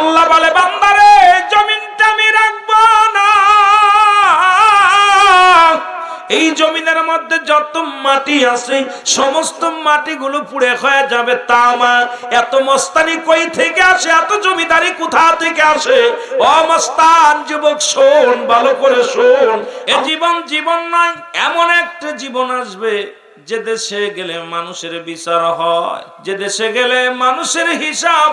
আল্লাহ বলে বান্দারে জমিনটা আমি রাখবো না, এই জমিনের মধ্যে যত মাটি আছে সমস্ত মাটিগুলো পুড়ে হয়ে যাবে তামা। এত মস্তানি কই থেকে আসে, এত জমিদারি কোথা থেকে আসে? ও মস্তান যুবক শোন, ভালো করে শোন, এ জীবন জীবন নয়, এমন একটা জীবন আসবে যে দেশে গেলে মানুষের বিচার হয়, যে দেশে গেলে মানুষের হিসাব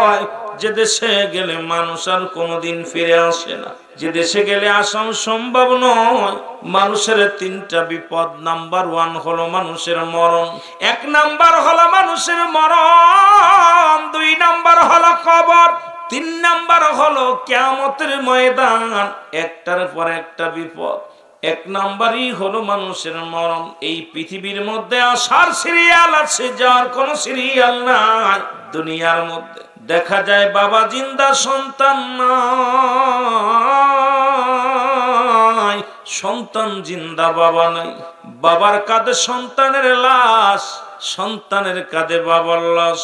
হয়, যে দেশে গেলে মানুষ আর কোনোদিন ফিরে আসে না, যে দেশে গেলে আসাও সম্ভব নয়। মানুষের তিনটা বিপদ। নাম্বার 1 হলো মানুষের মরণ, 1 নাম্বার হলো মানুষের মরণ, 2 নাম্বার হলো কবর, 3 নাম্বার হলো কিয়ামতের ময়দান। একটার পর একটা বিপদ। 1 নাম্বারই হলো মানুষের মরণ। এই পৃথিবীর মধ্যে আসার সিরিয়াল আছে, যার কোনো সিরিয়াল নাই। দুনিয়ার মধ্যে দেখা যায় বাবা জিন্দা, সন্তান নাই, সন্তান জিন্দা বাবা নাই। বাবার কাঁধে সন্তানের লাশ, সন্তানের কাঁধে বাবার লাশ,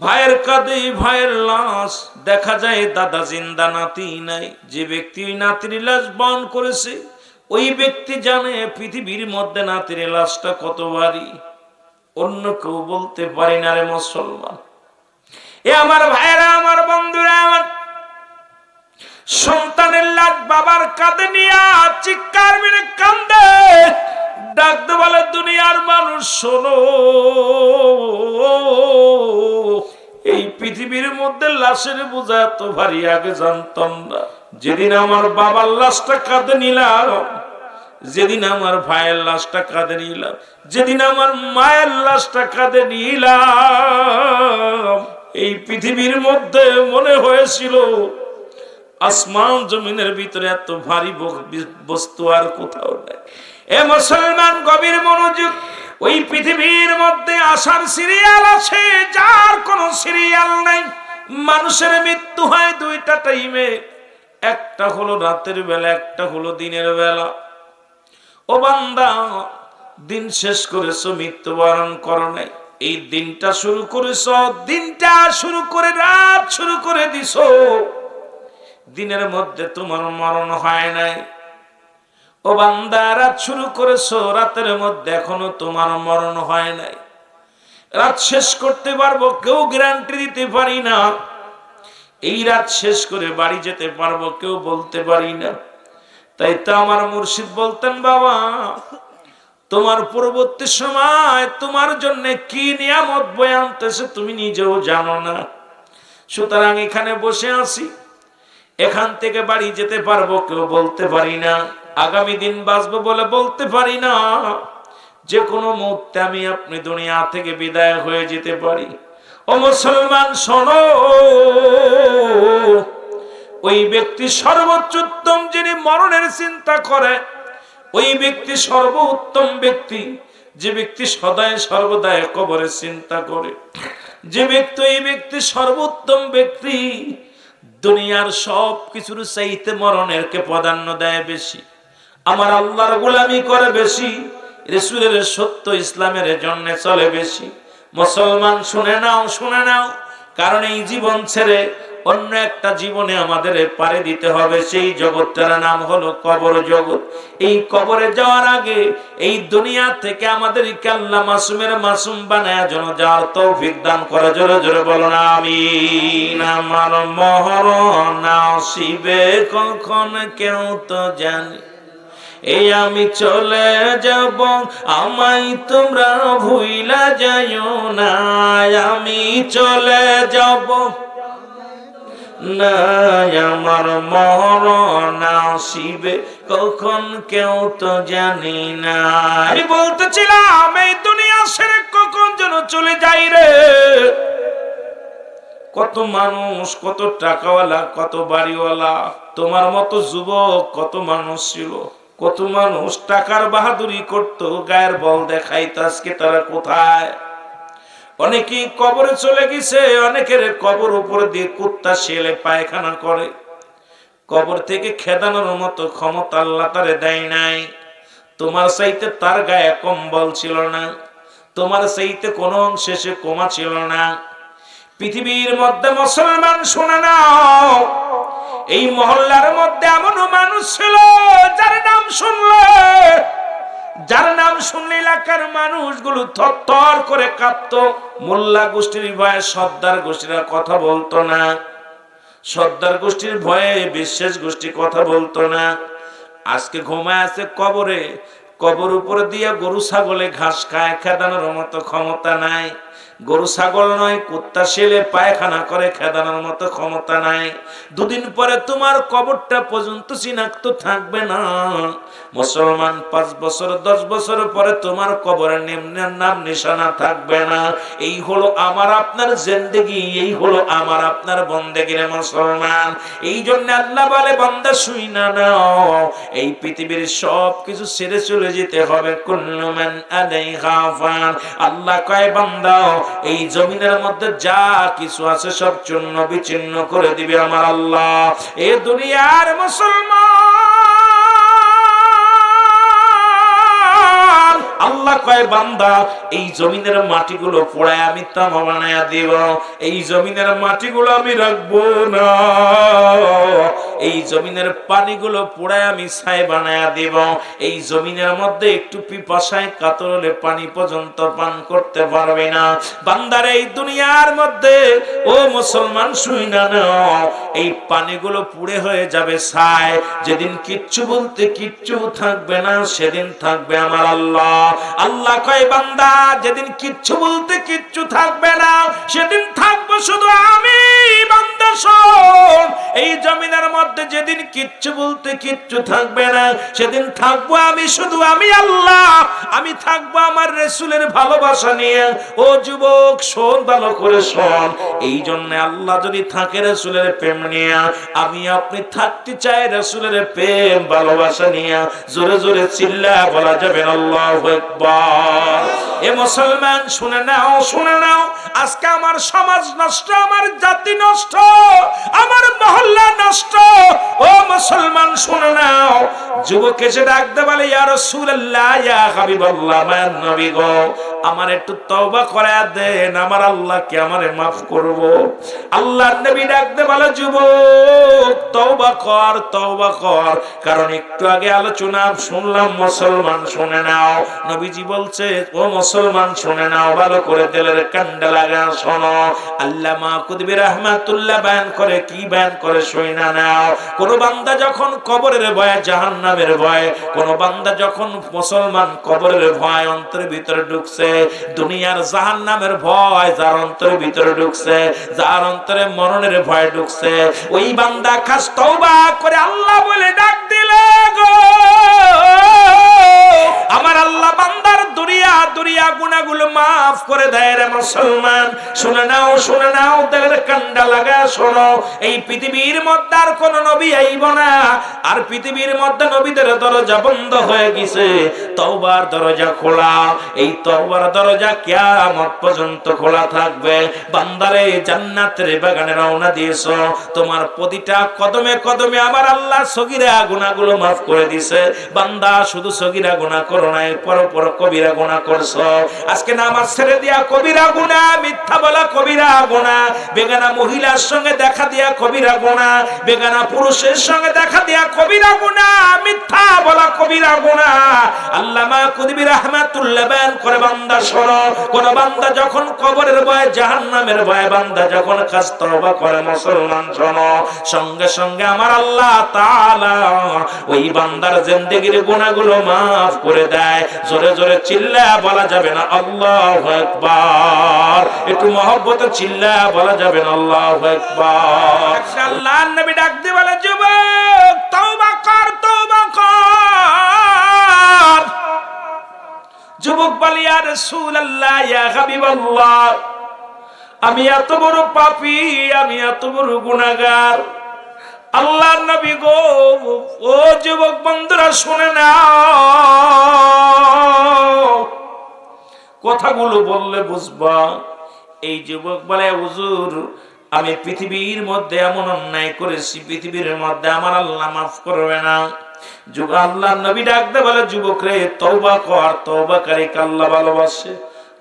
ভাইয়ের কাঁধে ভাইয়ের লাশ। দেখা যায় দাদা জিন্দা, নাতি নাই। যে ব্যক্তি ওই নাতির লাশ বহন করেছে ওই ব্যক্তি জানে পৃথিবীর মধ্যে নাতির লাশটা কত ভারী। অন্য কেউ বলতে পারি না রে মুসলমান। এ আমার ভাইরা, আমার বন্ধুরা, আমার সন্তানের লাশ বাবার কাঁধে নিয়ে চিৎকার মেরে কান্দে, ডাকতে বলে দুনিয়ার মানুষ শোনো, এই পৃথিবীর মধ্যে লাশের বোঝা এত ভারী আগে জানতাম না। যেদিন আমার বাবার লাশটা কাঁধে নিলাম, যেদিন আমার ভাইয়ের লাশটা কাঁধে নিলাম, যেদিন আমার মায়ের লাশটা কাঁধে নিলাম, এই পৃথিবীর মধ্যে মনে হয়েছিল আসমান জমিনের ভিতরে এত ভারী বস্তু আর কোথাও নেই। এ মুসলমান গভীর মনোযোগ, ওই পৃথিবীর মধ্যে আসার সিরিয়াল আছে, যার কোনো সিরিয়াল নাই। মানুষের মৃত্যু হয় 2টা টাইমে, একটা হলো রাতের বেলা, একটা হলো দিনের বেলা। ও বান্দা, দিন শেষ করেছো, মৃত্যুবরণ করো নাই। এই দিনটা শুরু করেছ, দিনটা শুরু করে রাত শুরু করে দিছো, দিনের মধ্যে তোমার মরণ হয় নাই। ও বান্দা, রাত শুরু করেছো, রাতের মধ্যে এখনো তোমার মরণ হয় নাই। রাত শেষ করতে পারবো কেউ গ্যারান্টি দিতে পারি না। এই রাত শেষ করে বাড়ি যেতে পারবো কেউ বলতে পারি না। তাই তো আমার মুর্শিদ বলতেন, বাবা তোমার পরবর্তী সময় তোমার জন্য কি নিয়ামত বয়ে আনতেছে তুমি নিজেও জানো না। সুতরাং এখানে বসে আছি, এখান থেকে বাড়ি যেতে পারবো কেউ বলতে পারি না। আগামী দিন বাঁচবো বলে বলতে পারি না। যে কোনো মুহূর্তে আমি আপনি দুনিয়া থেকে বিদায় হয়ে যেতে পারি। ও মুসলমান শোনো, ওই ব্যক্তি সর্বোচ্চ উত্তম যিনি মরণের চিন্তা করে, ওই ব্যক্তি সর্বোত্তম ব্যক্তি যে ব্যক্তি সদায় সর্বদায় কবরের চিন্তা করে। যে ব্যক্তি, এই ব্যক্তি সর্বোত্তম ব্যক্তি, দুনিয়ার সব কিছুর চাইতে মরণের কে প্রাধান্য দেয় বেশি, আমার আল্লাহর গোলামি করে বেশি, রাসূলের সত্য ইসলামের জন্য চলে বেশি। মুসলমান শুনে নাও, শুনে নাও, কারণ এই জীবন ছেড়ে অন্য একটা জীবনে আমাদের পারে দিতে হবে। সেই জগৎটার নাম হলো কবর জগৎ। এই কবরে যাওয়ার আগে এই দুনিয়া থেকে আমাদেরকে আল্লাহ মাসুমের মাসুম বানায় যেন যাওয়ার তৌফিক দান করে। জোরে জোরে বলো না আমিন। আমার মরণ আসিবে কখন কেউ তো জানে, এই আমি চলে যাব, আমায় তোমরা ভুইলা যাইও না। আমি চলে যাব না, আমার মরণ আসিবে কখন কেউ তো জানি না। আমি বলতেছিলাম এই দুনিয়া ছেড়ে কখন যেন চলে যাই রে। কত মানুষ, কত টাকাওয়ালা, কত বাড়িওয়ালা, তোমার মতো যুবক কত মানুষ ছিল, কত মানুষ টাকার বাহাদুরি করতো, গায়ের বল দেখাইতো, আজকে তারা কোথায়? অনেকেই কবরে চলে গেছে, অনেকের কবর উপর দিয়ে কুত্তা শেলে পায়খানা করে। কবর থেকে খেদানোর মতো ক্ষমতা আল্লাহ তারে দেয় নাই। তোমার চাইতে তার গায়ে কম্বল ছিল না, তোমার চাইতে কোনো অংশে সে কমা ছিল না। পৃথিবীর মধ্যে মুসলমান শুনে নাও, এই মহল্লার মধ্যে এমন মানুষ ছিল যার নাম শুনলে এলাকার মানুষগুলো থরথর করে কাঁপতো। মোল্লা গোষ্ঠীর ভয়ে সর্দার গোষ্ঠীরা কথা বলতো না, সর্দার গোষ্ঠীর ভয়ে বিশ্বাস গোষ্ঠী কথা বলতো না। আজকে ঘুমায় আছে কবরে, কবর উপরে দিয়ে গরু ছাগলে ঘাস খায়, খেদানোর মতো ক্ষমতা নাই। গরু ছাগল নয়, কুত্তা শেলে পায়খানা করে, খেদানোর মতো ক্ষমতা নাই। দুদিন পরে তোমার কবরটা পর্যন্ত চিনাক্ত থাকবে না। মুসলমান 5 বছর 10 বছর পরে তোমার কবরের নাম নিশানা থাকবে না। এই হলো আমার আপনার জিন্দেগি, এই হলো আমার আপনার বন্দেগি রে মুসলমান। এই জন্য আল্লাহ বলে, বান্দা শুই না নাও, এই পৃথিবীর সব কিছু ছেড়ে চলে যেতে হবে। কুল্লু মান আলাইহা ফান। আল্লাহ কয়, বান্দা এই জমিনের মধ্যে যা কিছু আছে সব চূর্ণ বিচ্ছিন্ন করে দিবে আমার আল্লাহ। এ দুনিয়ার মুসলমান, আল্লাহ কয়, বান্দা এই জমিনের মাটিগুলো পোড়ায় আমি তামা বানায়া দিব, এই জমিনের মাটিগুলো আমি রাখবো না, এই জমিনের পানিগুলো পোড়ায় আমি ছাই বানায়া দিব। এই জমিনের মধ্যে একটু পিপাসায় কাতর হলে পানি পর্যন্ত পান করতে পারবে না। বান্দার এই দুনিয়ার মধ্যে, ও মুসলমান শুই না নাও, এই পানিগুলো পুড়ে হয়ে যাবে ছাই। যেদিন কিচ্ছু বলতে কিচ্ছু থাকবে না, সেদিন থাকবে আমার আল্লাহ। আল্লাহ কয়, বান্দা যেদিন কিচ্ছু বলতে কিচ্ছু থাকবে না, সেদিন থাকবো শুধু আমি। বান্দা শোন, এই জমিনের মধ্যে যেদিন কিচ্ছু বলতে কিচ্ছু থাকবে না, সেদিন থাকবো আমি, শুধু আমি আল্লাহ। আমি থাকবো আমার রাসূলের ভালোবাসা নিয়ে। ও যুবক শোন, ভালো করে শোন। এই জন্য আল্লাহ যদি থাকে রাসূলের প্রেম নিয়ে, আমি আপনি থাকতে চাই রাসূলের প্রেম ভালোবাসা নিয়ে। জোরে জোরে চিল্লা বলা যাবে আল্লাহু আকবার। এ মুসলমান শুনে নাও, শুনে নাও, আজকে আমার সমাজ নষ্ট, আমার জাতি নষ্ট, আমার মহল্লা নষ্ট। ও মুসলমান শুনে নাও, যুবক এসে ডাকতে বলে, ইয়া রাসূলুল্লাহ, ইয়া হাবিবাল্লাহ, আমার নবী গো, আমার একটু তওবা করায়া দেন, আমার আল্লাহকে আমারে মাফ করব। আল্লাহর নবী ডাকতে বলে, যুবক তওবা কর, তওবা কর। কারণ একটু আগে আলোচনা শুনলাম, মুসলমান শুনে নাও, নবীজি বলছে, ও মুসলমান শুনে নাও, ভালো করে দিলের কান্ডা লাগা শোনো। আল্লামা কুতুবী রাহমাতুল্লাহ বয়ান করে, কি বয়ান করে শুনা নাও। কোন বান্দা যখন কবরের ভয়, জাহান্নামের ভয়, কোন বান্দা যখন মুসলমান কবরের ভয় অন্তরের ভিতরে ঢুকছে, দুনিয়ার জাহান্নামের ভয় যার অন্তরের ভিতরে ঢুকছে, যার অন্তরে মরণের ভয় ঢুকছে, ওই বান্দা খাস তওবা করে আল্লাহ বলে ডাক দিলে গো, আমার আল্লাহ বান্দার দুনিয়া গুনাহগুলো মাফ করে দেয় রে মুসলমান। শুনে নাও, শুনে নাও, দেহের কান্ডা লাগা শোনো। এই পৃথিবীর মধ্যে আর কোন নবী আইব না, আর পৃথিবীর মধ্যে নবীদের দরজা বন্ধ হয়ে গেছে, তওবার দরজা খোলা। এই তওবার দরজা কিয়ামত পর্যন্ত খোলা থাকবে। বান্দারে জান্নাতের বাগানে রওনা দিয়েছো, তোমার প্রতিটা কদমে কদমে আমার আল্লাহ সগীরা গুনাহগুলো মাফ করে দিয়েছে। বান্দা শুধু সগীরা গুনাহ করো না, পর কবিরা গুনাহ করছো। আজকে নামাজ ছেড়ে দিয়া কবিরা গুনাহ, মিথ্যা বলা কবিরা গুনাহ, বেগানা মহিলার সঙ্গে দেখা দিয়া কবিরা গুনাহ, বেগানা পুরুষের সঙ্গে দেখা দিয়া কবিরা গুনাহ, মিথ্যা বলা কবিরা গুনাহ। আল্লামা কুতুবী রাহমাতুল্লাহ বয়ান করে, বান্দা শোনো, কোন বান্দা যখন কবরের ভয়, জাহান্নামের ভয় বান্দা যখন খাস তওবা করে, মুসলমান শোনো, সঙ্গে সঙ্গে আমার আল্লাহ তাআলা ওই বান্দার জিন্দেগীর গুনাহগুলো মাফ করে দেয়। জোরে জোরে চিল্লা বলা যাবে না আল্লাহু আকবার? একটু মহব্বতে চিল্লা বলা যাবে না আল্লাহু আকবার? আল্লাহর নবী ডাক দিয়ে বলে, যুবক তওবা কর, তওবা কর। যুবক বলে, ইয়া রাসূলুল্লাহ, ইয়া হাবিবাল্লাহ, আমি এত বড় পাপী, আমি এত বড় গুনাহগার। আল্লাহর নবী গো, ও যুবক বন্ধুরা শুনে নাও, কথাগুলো বললে বুঝবা। এই যুবক বলে, হুজুর আমি পৃথিবীর মধ্যে এমন অন্যায় করেছি, পৃথিবীর মধ্যে আমার আল্লাহ মাফ করবে না। আল্লাহর নবী ডাকতে বলে, যুবক রে তওবা কর, তওবাকারীকে আল্লাহ ভালোবাসে।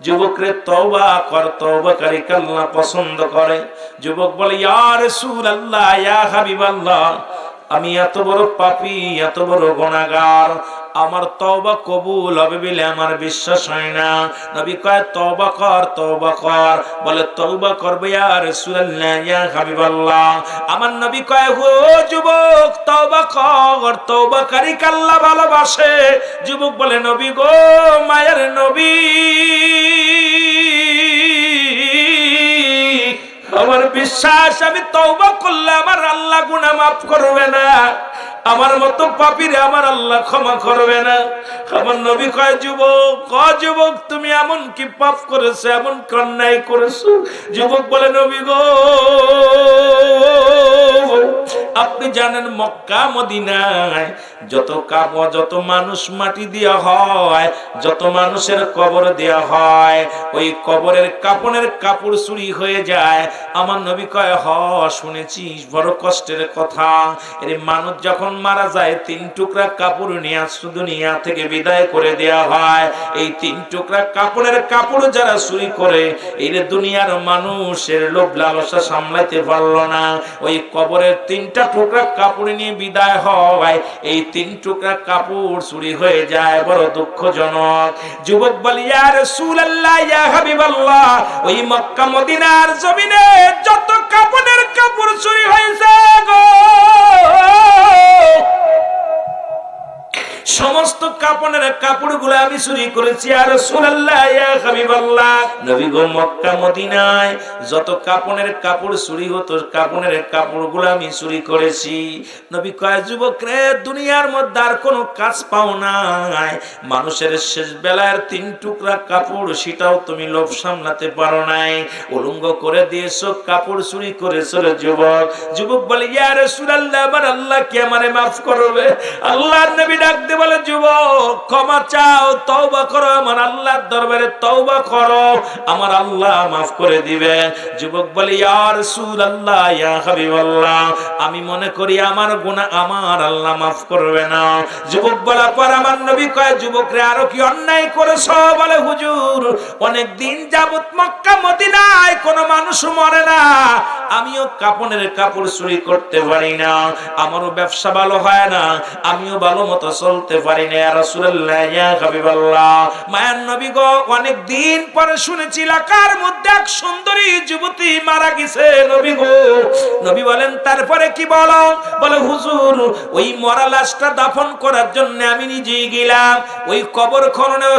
যুবকরে তওবা কর, তওবাকারীকে আল্লাহ পছন্দ করে। যুবক বলে, ইয়া রাসূলুল্লাহ, ইয়া হাবিবাল্লাহ, আমি এত বড় পাপী, এত বড় গুনাহগার, আমার তওবা কবুল হবে বলে আমার বিশ্বাস হয় না। নবী কয়, তওবা কর, তওবা কর। বলে, তওবা করব ইয়া রাসূলুল্লাহ, ইয়া হাবিবাল্লাহ। আমার নবী কয়, ও যুবক, তওবা কর, তওবাকারীকে আল্লাহ ভালোবাসে। যুবক বলে, নবী গো, মায়ের নবী, আমার বিশ্বাস, আমি তওবা করলে আমার আল্লাহ গুনাহ মাফ করবে না, আমার মতো পাপীরে আমার আল্লাহ ক্ষমা করবে না। আমার নবী কয়, যুবক, তুমি এমন কি পাপ করেছো, এমন অন্যায় করেছো? যুবক বলে, নবী গো, আপনি জানেন মক্কা মদিনায় যত মানুষ মাটি দেওয়া হয়, যত মানুষের কবর দেওয়া হয়, ওই কবরের কাপড়ের কাপড় চুরি হয়ে যায়। আমার নবী কয়, শুনেছি, বড় কষ্টের কথা। এর মানুষ যখন মারা যায়, 3 টুকরা কাপড় নিয়ে দুনিয়া থেকে বিদায় করে দেওয়া হয়। এই 3 টুকরা কাপড়ের কাপড় যারা চুরি করে, এই দুনিয়ার মানুষের লোভ লালসা সামলাইতে পারলো না, ওই কবরের 3টা টুকরা কাপড় নিয়ে বিদায় হয়। এই 3 টুকরা কাপড় চুরি হয়ে যায়, বড় দুঃখজনক। যুবক বলে, ইয়া রাসূলুল্লাহ, ইয়া হাবিবাল্লাহ, ওই মক্কা মদিনার জমিনে যত কাপড়ের কাপড় চুরি হয়েছে গো, সমস্ত কাপড়ের কাপড়গুলো আমি চুরি করেছি। আর রাসূলুল্লাহ, ইয়া হাবিবাল্লাহ, নবী গো, মক্কা মদিনায় যত কাপড়ের কাপড় চুরি হতো, কাপড়ের কাপড়গুলো আমি চুরি করেছি। নবী কয়, যুবক রে, দুনিয়ার মধ্যে আর কোনো কাজ পাও নাই, মানুষের শেষ বেলার 3 টুকরা কাপড়, সেটাও তুমি লোভ সামলাতে পারো নাই, উলঙ্গ করে দিয়েছো, কাপড় চুরি করেছো রে যুবক। যুবক বলে, ইয়া রাসূলুল্লাহ, আমার আল্লাহ কি আমারে মাফ করবে? আল্লাহর নবী ডাক দিয়ে বলে, যুবক, ক্ষমা চাও, তওবা করো, আমার আল্লাহর দরবারে তওবা করো, আমার আল্লাহ মাফ করে দিবে। যুবক বলে, ইয়া রাসূলুল্লাহ, ইয়া হাবিবাল্লাহ, আমি মনে করি আমার গুনাহ আমার আল্লাহ মাফ করবে না। যুবক বলার পর আমার নবী কয়, যুবক রে, আরো কি অন্যায় করেছো? বলে, হুজুর, অনেক দিন যাবত মক্কা মদিনায় কোনো মানুষ মরে না, আমিও কাপড়ের কাপড় চুরি করতে পারি না, আমারও ব্যবসা ভালো হয় না, আমিও ভালো মতো চলতে পারি না। ইয়া রাসূলুল্লাহ, ইয়া হাবিবাল্লাহ, মায়ার নবী গো, অনেক দিন পরে শুনেছি এলাকার মধ্যে এক সুন্দরী যুবতী মারা গেছে। নবী গো, নবী বলেন, তারপরে কি বলো? বলে, হুজুর, ওই মরা লাশটা দাফন করার জন্য আমি নিজেই গেলাম, ওই কবর খননেও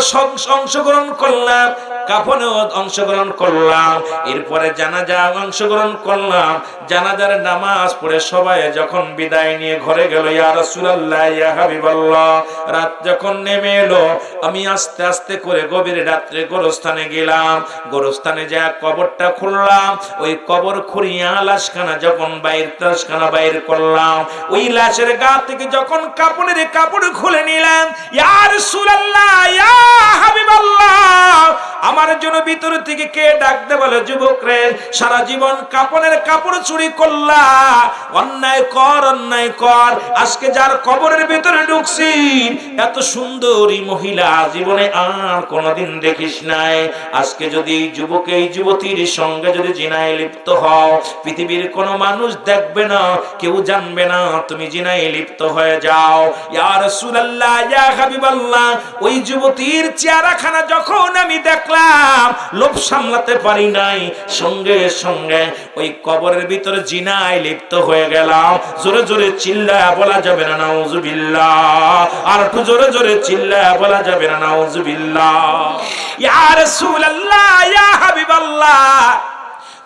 অংশগ্রহণ করলাম, কাফনেও অংশগ্রহণ করলাম, এরপরে জানাজা অংশগ্রহণ করলাম। জানাজার নামাজ পড়ে সবাই যখন বিদায় নিয়ে ঘরে গেল, ইয়া রাসূলুল্লাহ, ইয়া হাবিবাল্লাহ, রাত যখন নেমে এলো, আমি আস্তে আস্তে করে গভীর রাত্রে গোরস্থানে গেলাম। গোরস্থানে যা কবরটা খুললাম, ওই কবর খুঁড়িয়া লাশখানা যখন লাশখানা বাইর করলাম, ওই লাশের গা থেকে যখন কাপড়ের কাপড় খুলে নিলাম, ইয়া রাসূলুল্লাহ, ইয়া হাবিবাল্লাহ, আমার জন্য ভিতর থেকে কে ডাকতে বলে, যুবক রে, সারা জীবন কাপড়ের কাপড় চুরি করলা, অন্যায় কর, অন্যায় কর, আজকে যার কবরের ভিতরে ঢুকছি, এত সুন্দরী মহিলা জীবনে আর কোনোদিন দেখিস নাই। আজকে যদি এই যুবক এই যুবতীর সঙ্গে যদি জিনায় লিপ্ত হও, পৃথিবীর কোনো মানুষ দেখবে না, কেউ জানবে না তুমি জিনায় লিপ্ত হয়ে যাও। ইয়া রাসূলুল্লাহ, ইয়া হাবিবাল্লাহ, ওই যুবতীর চেহারাখানা যখন আমি দেখলাম, লোভ সামলাতে পারি নাই, সঙ্গে সঙ্গে ওই কবরের ভিতরে জিনায় লিপ্ত হয়ে গেলাম। জোরে জোরে চিল্লায়া বলা যাবে না নাউজুবিল্লাহ? আর একটু জোরে জোরে চিল্লায়া বলা যাবে না নাউজুবিল্লাহ? ইয়া রাসূলুল্লাহ, ইয়া হাবিবাল্লাহ,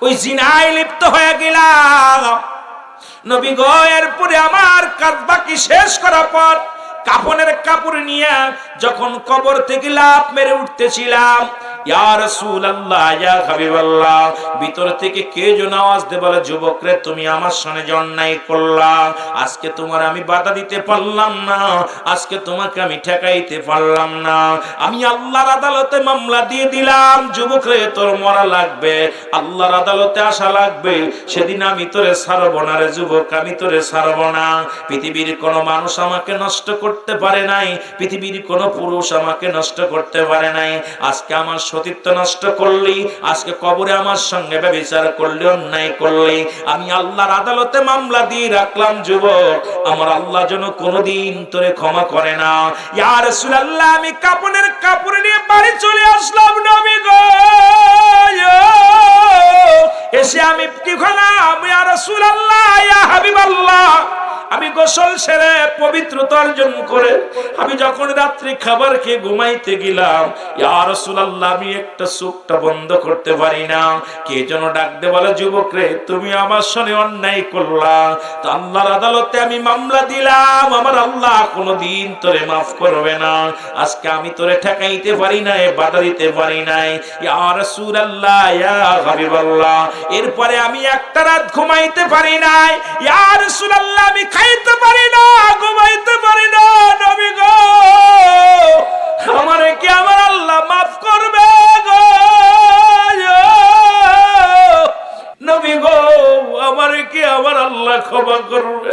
ওই জিনায় লিপ্ত হয়ে গেলাম। নবী গো, এরপরে আমার কাজ বাকি শেষ করার পর কাফনের কাপড় নিয়ে যখন কবর থেকে লাফ মেরে উঠতেছিলাম, ইয়া রাসূলুল্লাহ, ইয়া হাবিবাল্লাহ, ভিতর থেকে কে যেন আওয়াজ দিয়ে বলে, যুবক রে, তুমি আমার সামনে যে অন্যায় করলা, আজকে তোমার আমি বাধা দিতে পারলাম না, আজকে তোমাকে আমি ঠেকাইতে পারলাম না, আমি আল্লাহর আদালতে মামলা দিয়ে দিলাম। যুবক রে, তোর মরা লাগবে, আল্লাহর আদালতে আসা লাগবে, সেদিন আমি তোরে ছাড়বো না রে যুবক, আমি তোরে ছাড়বো না। পৃথিবীর কোনো মানুষ আমাকে নষ্ট করতে পারে নাই, পৃথিবীর কোনো পুরুষ আমাকে নষ্ট করতে পারে নাই। আজকে আমার সতীত্ব নষ্ট করলি, আজকে কবরে আমার সঙ্গে ব্যভিচার করলি, অন্যায় করলি, আমি আল্লাহর আদালতে মামলা দিয়ে রাখলাম যুবক, আমার আল্লাহ যেন কোনোদিন তোরে ক্ষমা করে না। ইয়া রাসূলুল্লাহ, আমি কাপড়ের কাপড় নিয়ে বাড়ি চলে আসলাম নবী গো। এসে আমি কি খলাম, ইয়া রাসূলুল্লাহ, ইয়া হাবিবাল্লাহ, আমি গোসল সেরে পবিত্রতা অর্জন করে আমি যখন রাত্রি খাবার খেয়ে ঘুমাইতে গেলাম, ইয়া রাসূলুল্লাহ, আমি একটা চোখটা বন্ধ করতে পারি না। কে যেন ডাক দে বলে, যুবক রে, তুমি আমার সঙ্গে অন্যায় করলা, তো আল্লাহর আদালতে আমি মামলা দিলাম, আমার আল্লাহ কোনোদিন তোরে মাফ করবে না। আজকে আমি তোরে ঠেকাইতে পারি নাই, বাধা দিতে পারি নাই, ইয়া রাসূলুল্লাহ, ইয়া হাবিবাল্লাহ। এরপরে আমি একটা রাত ঘুমাইতে পারি নাই, ইয়া রাসূলুল্লাহ, আমি খাইতে পারি না, ঘুমাইতে পারি না, নবী গো, আমারে কি আমার আল্লাহ মাফ করবে গো? নবী গো, আমারে কি আমার আল্লাহ ক্ষমা করবে?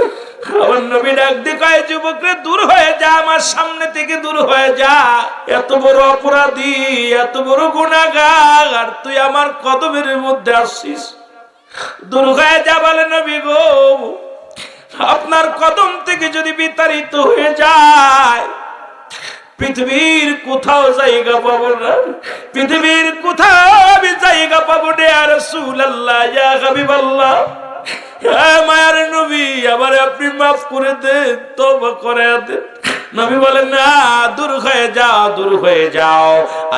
আমার নবী ডাক দিয়ে কয়, যুবক রে, দূর হয়ে যা, আমার সামনে থেকে দূর হয়ে যা, এত বড় অপরাধী, এত বড় গুনাহগার, আর তুই আমার কদমের মধ্যে আসছিস, দূর হয়ে যা বলে নবী গো। আপনার কদম থেকে যদি বিতাড়িত হয়ে যায়, পৃথিবীর কোথাও জায়গা পাবো না, পৃথিবীর কোথাও আমি জায়গা পাবো না। ইয়া রাসূলুল্লাহ, ইয়া হাবিবাল্লাহ, হ্যাঁ মায়ার নবী, আমারে আপনি মাফ করে দেন, তওবা করে দেন। নবী বলেন, না, দূর হয়ে যাও, দূর হয়ে যাও।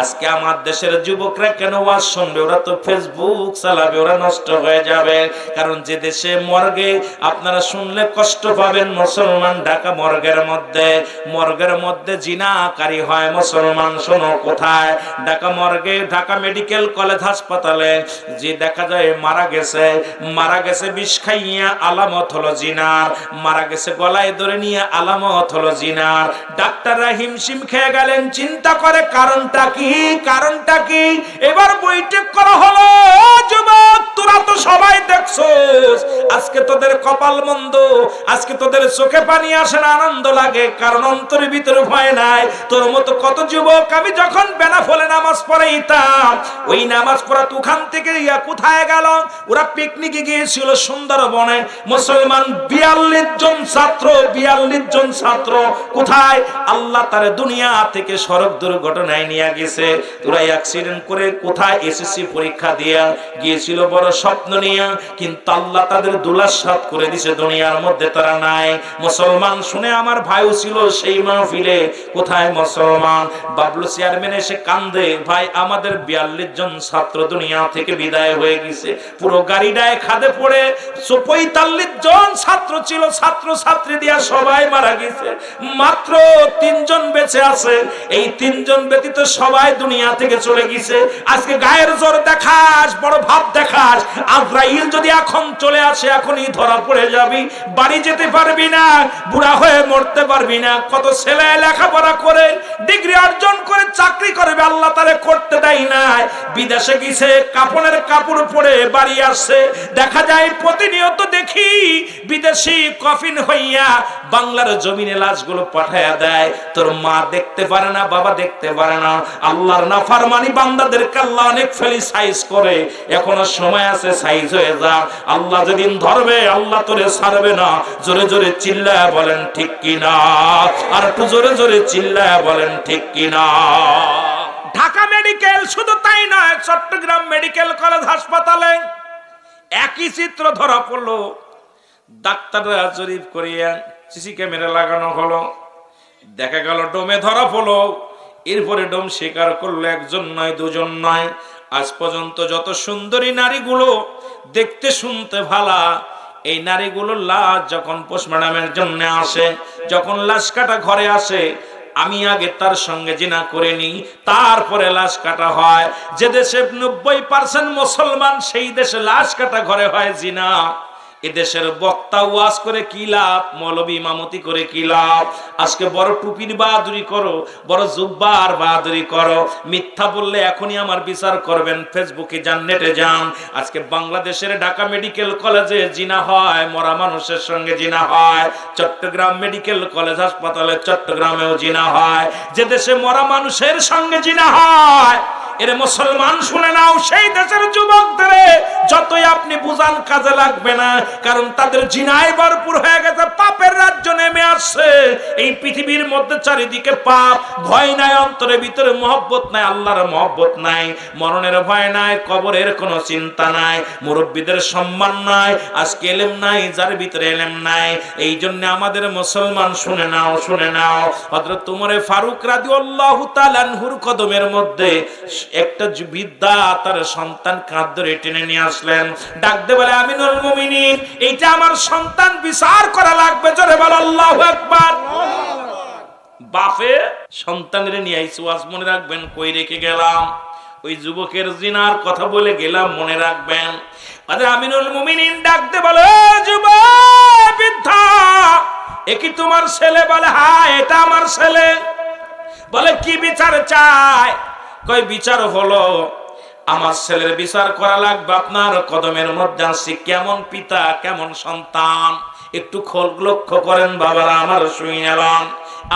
আজকে আমার দেশের যুবকরা কেন ওয়াজ শুনবে? ওরা তো ফেসবুক চালাবে, ওরা নষ্ট হয়ে যাবে। কারণ যে দেশে মর্গে আপনারা শুনলে কষ্ট পাবেন, মুসলমান, ঢাকা মর্গের মধ্যে জিনাকারী হয় মুসলমান। শোনো কোথায়? ঢাকা মর্গে, ঢাকা মেডিকেল কলেজ হাসপাতালে যে দেখা যায় মারা গেছে বিষ খাইয়া, আলামত হলো জিনার। মারা গেছে গলায় ধরে নিয়ে, আলামত হলো জিনার। ডাক্তাররা হিমশিম খেয়ে গেলেন, চিন্তা করে কারণটা কি। এবার বৈঠক করা হলো, যুবক, তোরা তো সবাই দেখছস, আজকে তোদের কপাল মন্দ, আজকে তোদের চোখে পানি আসে না, আনন্দ লাগে, কারণ অন্তরের ভিতরে ভয় নাই। তোর মতো কত যুবক আমি যখন বেনাফলে নামাজ পড়াইতাম, ওই নামাজ পড়া ওখান থেকে কোথায় গেল? ওরা পিকনিকে গিয়েছিল সুন্দরবনে। মুসলমান 42 জন ছাত্র কোথায়? আল্লাহ তার দুনিয়া থেকে সড়ক দুর্ঘটনায় নিয়ে গেছে। তোরা অ্যাক্সিডেন্ট করে কোথায়? এসএসসি পরীক্ষা দিয়ে গিয়েছিল বড় স্বপ্ন নিয়ে, কিন্তু আল্লাহ তাদের দুলাসাত করে দিছে, দুনিয়ার মধ্যে তারা নাই। মুসলমান শুনে আমার ভাইও ছিল সেই মাহফিলে। কোথায় মুসলমান? বাবলু চেয়ারম্যান এসে কান্দে, ভাই আমাদের 42 জন ছাত্র দুনিয়া থেকে বিদায় হয়ে গেছে, পুরো গাড়িটায় খাদে পড়ে 45 জন ছাত্র ছিল, ছাত্র ছাত্রী দিয়া সবাই মারা গেছে, মাত্র 3 জন বেঁচে আছে। এই 3 জন ব্যতীত সবাই দুনিয়া থেকে চলে গেছে। আজকে গায়ের জোর দেখাস, বড় ভাব দেখাস, আজরাইল যদি এখন চলে আসে, এখনই ধরা পড়ে যাবি, বাড়ি যেতে পারবি না, বুড়া হয়ে মরতে পারবি না। কত ছেলে লেখাপড়া করে ডিগ্রি অর্জন করে চাকরি করবে, আল্লাহ তারে করতে দেয় নাই, বিদেশে গেছে, কাপড়ের কাপড় পরে বাড়ি আসছে। দেখা যায় প্রতিনিয়ত দেখি বিদেশি কফিন হইয়া বাংলার জমিনে লাশগুলো পাঠায়া দেয়। তোর মা দেখতে পারে না, বাবা দেখতে পারে না। আল্লাহর নাফরমানি বান্দাদেরকে আল্লাহ অনেক ফেলিসাইজ করে। এখনো সময় আছে, সাইজ হয়ে যা। আল্লাহ যেদিন ধরবে, আল্লাহ তোরে ছাড়বে না। জোরে জোরে চিল্লায়া বলেন ঠিক কিনা? আর একটু জোরে জোরে চিল্লায়া বলেন ঠিক কিনা? ঢাকা মেডিকেল, শুধু তাই নয়, চট্টগ্রাম মেডিকেল কলেজ হাসপাতালে একই চিত্র ধরা পড়লো। ডাক্তাররা জরিপ করিয়া সিসি ক্যামেরা লাগানো হলো, দেখা গেল ডোমে ধরা পড়লো। এরপরে ডোম স্বীকার করলো, একজন নয়, দুজন নয়। আজ পর্যন্ত যত সুন্দরী নারীগুলো, দেখতে শুনতে ভালা, এই নারীগুলোর লাশ যখন পোস্টমর্টমের জন্য আসে, যখন লাশ কাটা ঘরে আসে, আমি আগে তার সঙ্গে জিনা করে নি, তারপরে লাশ কাটা হয়। যে দেশে 90% মুসলমান, সেই দেশে লাশ কাটা ঘরে হয় জিনা। এদেশের বক্তা ওয়াজ করে কি লাভ, মৌলবী ইমামতি করে কি লাভ? আজকে বড় টুপির বাহাদুরি করো, বড় জুব্বার বাহাদুরি করো, মিথ্যা বললে এখনই আমার বিচার করবেন। ফেসবুকে যান, নেটে যান। আজকে বাংলাদেশের ঢাকা মেডিকেল কলেজে জিনা হয়, মরা মানুষের সঙ্গে জিনা হয়। চট্টগ্রাম মেডিকেল কলেজ হাসপাতালে চট্টগ্রামেও জিনা হয়। যে দেশে মরা মানুষের সঙ্গে জিনা হয়, এর মুসলমান শুনে নাও, সেই দেশের যুবকদের যতই আপনি বুঝান কাজে লাগবে না, কারণ তাদের জিনায় ভরপুর হয়ে গেছে, পাপের রাজ্য নেমে আসছে। এই পৃথিবীর মধ্যে চারিদিকে পাপ, ভয় নাই, অন্তরের ভিতরে মহব্বত নাই, আল্লাহর মহব্বত নাই, মরণের ভয় নাই, কবরের কোনো চিন্তা নাই, মুরব্বীদের সম্মান নাই, আজকে এলেম নাই, যার ভিতরে এলেম নাই। এই জন্য আমাদের মুসলমান শুনে নাও, শুনে নাও, হযরত ওমর ফারুক রাদিয়াল্লাহু তাআলা আনহুর কদমের মধ্যে একটা বৃদ্ধা তার সন্তান কাঁধ ধরে টেনে নিয়ে আসলেন, ডাক দিয়ে বলে, আমিনুল মুমিনিন, এইটা আমার সন্তান, বিচার করা লাগবে। জোরে বল আল্লাহু আকবার। বাপে সন্তানের নিয়ে আইছে, ওয়াজ মনে রাখবেন, কই রেখে গেলাম? ওই যুবকের জিনার কথা বলে গেলাম, মনে রাখবেন। আমিনুল মুমিনিন ডাক দিয়ে বলে, যুবক বৃদ্ধা, এ কি তোমার ছেলে? বলে, হ্যাঁ, এটা আমার ছেলে। বলে, কি বিচার চাই? কই, বিচার হলো আমার ছেলের বিচার করা লাগবে, আপনার কদমের মধ্যে আসছি। কেমন পিতা, কেমন সন্তান, একটু লক্ষ্য করেন বাবারা আমার, শুনিলাম।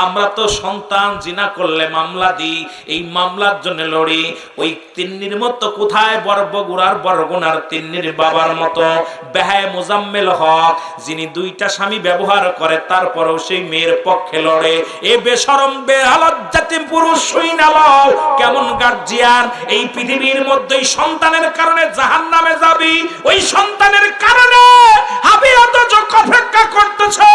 আমরা তো সন্তান জিনা করলে মামলা দিই, এই মামলার জন্য লড়ি। ওই তিন্নির মতো কোথায় বরগুনার বরগুনার তিন্নির বাবার মতো বেহায় মোজাম্মেল হক, যিনি দুইটা স্বামী ব্যবহার করে, তারপরেও সেই মেয়ের পক্ষে লড়ে। এ বেশরম বেহালজ্জাতি পুরুষ, শুইনালাও কেমন গার্জিয়ান। এই পৃথিবীর মধ্যে সন্তানের কারণে জাহান্নামে যাবি, ওই সন্তানের কারণে হাবিরত অপেক্ষা করতেছে।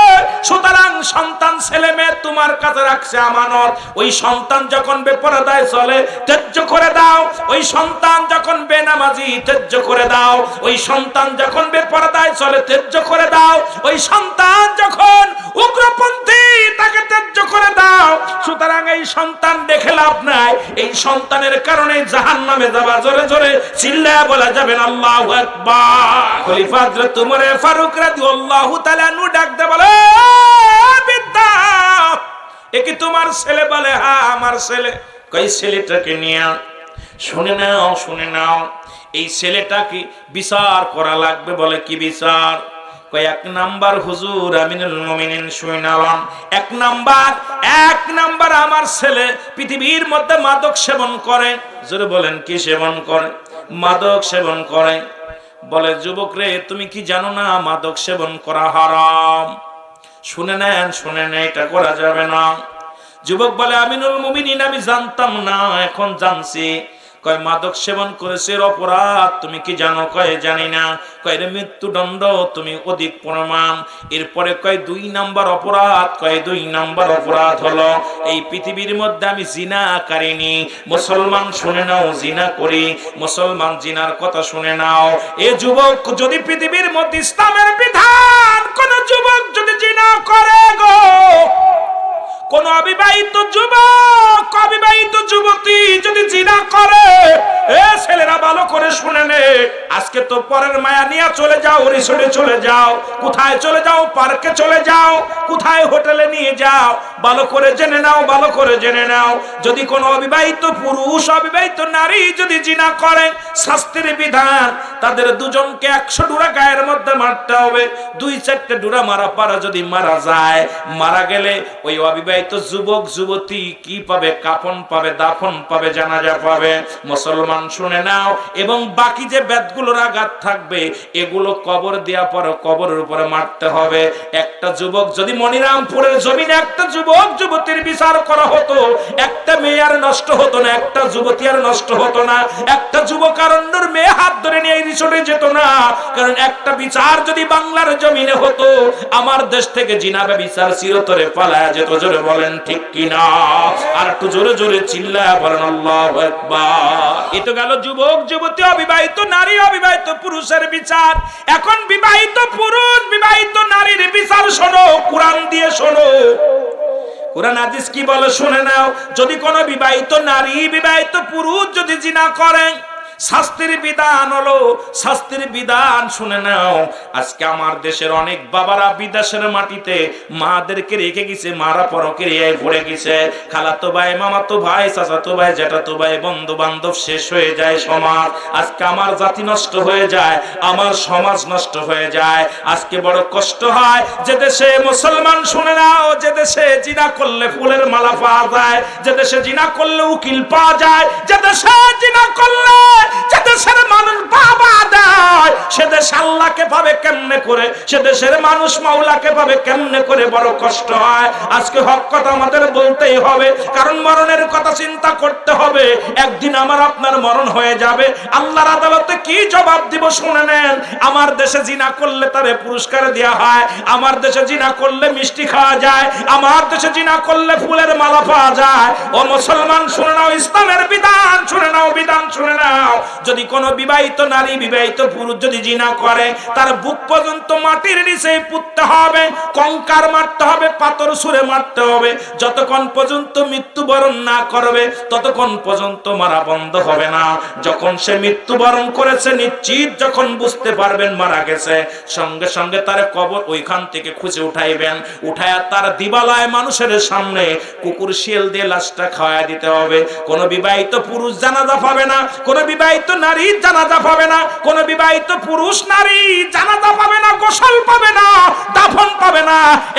সুতরাং সন্তান, ছেলে মেয়ে তোমার কাছে রাখছে আমানত। ওই সন্তান যখন বেপরদায় চলে, ত্যায্য করে দাও। ওই সন্তান যখন বেনামাজি, ত্যায্য করে দাও। ওই সন্তান যখন বেপরদায় চলে, ত্যায্য করে দাও। ওই সন্তান যখন উগ্রপন্থী, তাকে ত্যায্য করে দাও। সুতরাং এই সন্তান দেখে লাভ নাই, এই সন্তানের কারণে জাহান্নামে যাবা। জোরে জোরে চিল্লায়া বলা যাবেন আল্লাহু আকবার। খলিফা হযরত ওমর ফারুক রাদিয়াল্লাহু তাআলা আনহু ডাক দিয়ে বলে, বিদ্যা, এ কি তোমার ছেলে? বলে, হ্যাঁ, আমার ছেলে। কই, ছেলেটাকে নিয়ে শুনে নাও, শুনে নাও, এই ছেলেটাকে বিচার করা লাগবে। বলে, কি বিচার? কই, এক নাম্বার হুজুর আমিনুল মুমিনিন, শুনে নাও, এক নাম্বার আমার ছেলে পৃথিবীর মধ্যে মাদক সেবন করে। জোরে বলেন, কি সেবন করে? মাদক সেবন করে। বলে, যুবক রে, তুমি কি জানো না মাদক সেবন করা হারাম? শুনে নেন, শুনে নেন, এটা করা যাবে না। যুবক বলে, আমিনুল মুমিনিন, আমি জানতাম না, এখন জানছি। কয়, মাদক সেবন করেছে অপরাধ তুমি কি জানো? কয়, জানি না। কয়, মৃত্যুদণ্ড তুমি অধিক প্রমাণ। এরপরে কয়, 2 নাম্বার অপরাধ। কয়, 2 নাম্বার অপরাধ হলো এই পৃথিবীর মধ্যে আমি জিনা করিনি। মুসলমান শুনে নাও, জিনা করি। মুসলমান জিনার কথা শুনে নাও। এ যুবক, যদি পৃথিবীর মধ্যে ইসলামের বিধান কোন যুবক যদি জিনা করে গো, কোন অবিবাহিত যুবক, অবিবাহিত যুবতী যদি জিনা করে, এ ছেলেরা ভালো করে শুনে নে, আজকে তো পরের মায়া নিয়ে চলে যাও, রিসোর্টে চলে যাও, কোথায় চলে যাও, পার্কে চলে যাও, কোথায় হোটেলে নিয়ে যাও, ভালো করে জেনে নাও, ভালো করে জেনে নাও। যদি কোনো অবিবাহিত পুরুষ, অবিবাহিত নারী যদি জিনা করে, শাস্তির বিধান, তাদের দুজনকে 100 ডুরা গায়ের মধ্যে মারতে হবে। 2-4টে ডুরা মারা পারা যদি মারা যায়, মারা গেলে ওই অবিবাহিত যুবক যুবতী কি পাবে? কাফন পাবে, দাফন পাবে, জানাজা পাবে। মুসলমান শুনে নাও। এবং বাকি যে বেদগুলোর আঘাত থাকবে, এগুলো কবর দেওয়া পর কবরের উপরে মারতে হবে। একটা যুবক যদি মনিরামপুরের জমিনে একটা যুবক যুবতীর বিচার করা হতো, একটা মেয়ে আর নষ্ট হতো না, একটা যুবতী আর নষ্ট হতো না, একটা যুবক আর অন্যর মেয়ে হাত ধরে নিয়ে রিসোর্টে যেত না। কারণ একটা বিচার যদি বাংলার জমিনে হতো, আমার দেশ থেকে জিনাবে বিচার চিরতরে পালায়া যেত। জোরে বলেন ঠিক কিনা? আর একটু জোরে জোরে চিল্লায়া বলেন আল্লাহু আকবার। এ তো গেল যুবক যুবতী, অবিবাহিত নারী, অবিবাহিত পুরুষের বিচার। এখন বিবাহিত পুরুষ, বিবাহিত নারীর বিচার শোনো, কোরআন দিয়ে শোনো। কোরআন হাদিস কি বলে শুনে নাও। যদি কোনো বিবাহিত নারী, বিবাহিত পুরুষ যদি জিনা করেন, শাস্তির বিধান হলো, শাস্তির বিধান শুনে নাও। আজকে আমার দেশের অনেক বাবারা বিদেশের মাটিতে মাদেরকে রেখে গেছে, মারা পরক্রিয়ায় পড়ে গেছে। খালাতো ভাই, মামাতো ভাই, চাচাতো ভাই, জ্যাঠাতো ভাই, বন্ধু বান্ধব শেষ হয়ে যায় সমাজ। আজকে আমার জাতি নষ্ট হয়ে যায়, আমার সমাজ নষ্ট হয়ে যায়। আজকে বড় কষ্ট হয় যে দেশে মুসলমান, শুনে নাও, যে দেশে জিনা করলে ফুলের মালা পাওয়া যায়, যে দেশে জিনা করলে উকিল পাওয়া যায়, যে দেশে জিনা করলে যে দেশের মানুষ বাবা দেয়, সে দেশ আল্লাহকে পাবে কেমনে করে, সে দেশের মানুষ মাওলাকে পাবে কেমনে করে? বড় কষ্ট হয়। আজকে হক কথা আমাদের বলতেই হবে, কারণ মরণের কথা চিন্তা করতে হবে। একদিন আমার আপনার মরণ হয়ে যাবে, আল্লাহর আদালতে কি জবাব দিব শুনে নেন। আমার দেশে জিনা করলে তারে পুরস্কার দেওয়া হয়, আমার দেশে জিনা করলে মিষ্টি খাওয়া যায়, আমার দেশে জিনা করলে ফুলের মালা পাওয়া যায়। ও মুসলমান শুনে নাও, ইসলামের বিধান শুনে নাও, বিধান শুনে নাও। যদি কোনো বিবাহিত নারী, বিবাহিত পুরুষ যদি জিনা করে, তার বুক পর্যন্ত মাটির নিচে পুঁততে হবে, কঙ্কার মারতে হবে, পাথর ছুঁড়ে মারতে হবে। যতক্ষণ পর্যন্ত মৃত্যুবরণ না করবে ততক্ষণ পর্যন্ত মারা বন্ধ হবে না। যখন সে মৃত্যুবরণ করেছে, নিশ্চিত যখন বুঝতে পারবেন মারা গেছে, সঙ্গে সঙ্গে তার কবর ওইখান থেকে খুঁজে উঠাইবেন, উঠায়া তার দিবালয় মানুষের সামনে কুকুর শিয়াল দিয়ে লাশটা খাওয়াই দিতে হবে। কোন বিবাহিত পুরুষ জানাজা পাবে না, কোন বিবাহিত নারী জানাজা পাবে না, কোন বিবাহিত পুরুষ নারী জানাজা পাবে না, গোসল পাবে না, দাফন পাবে না।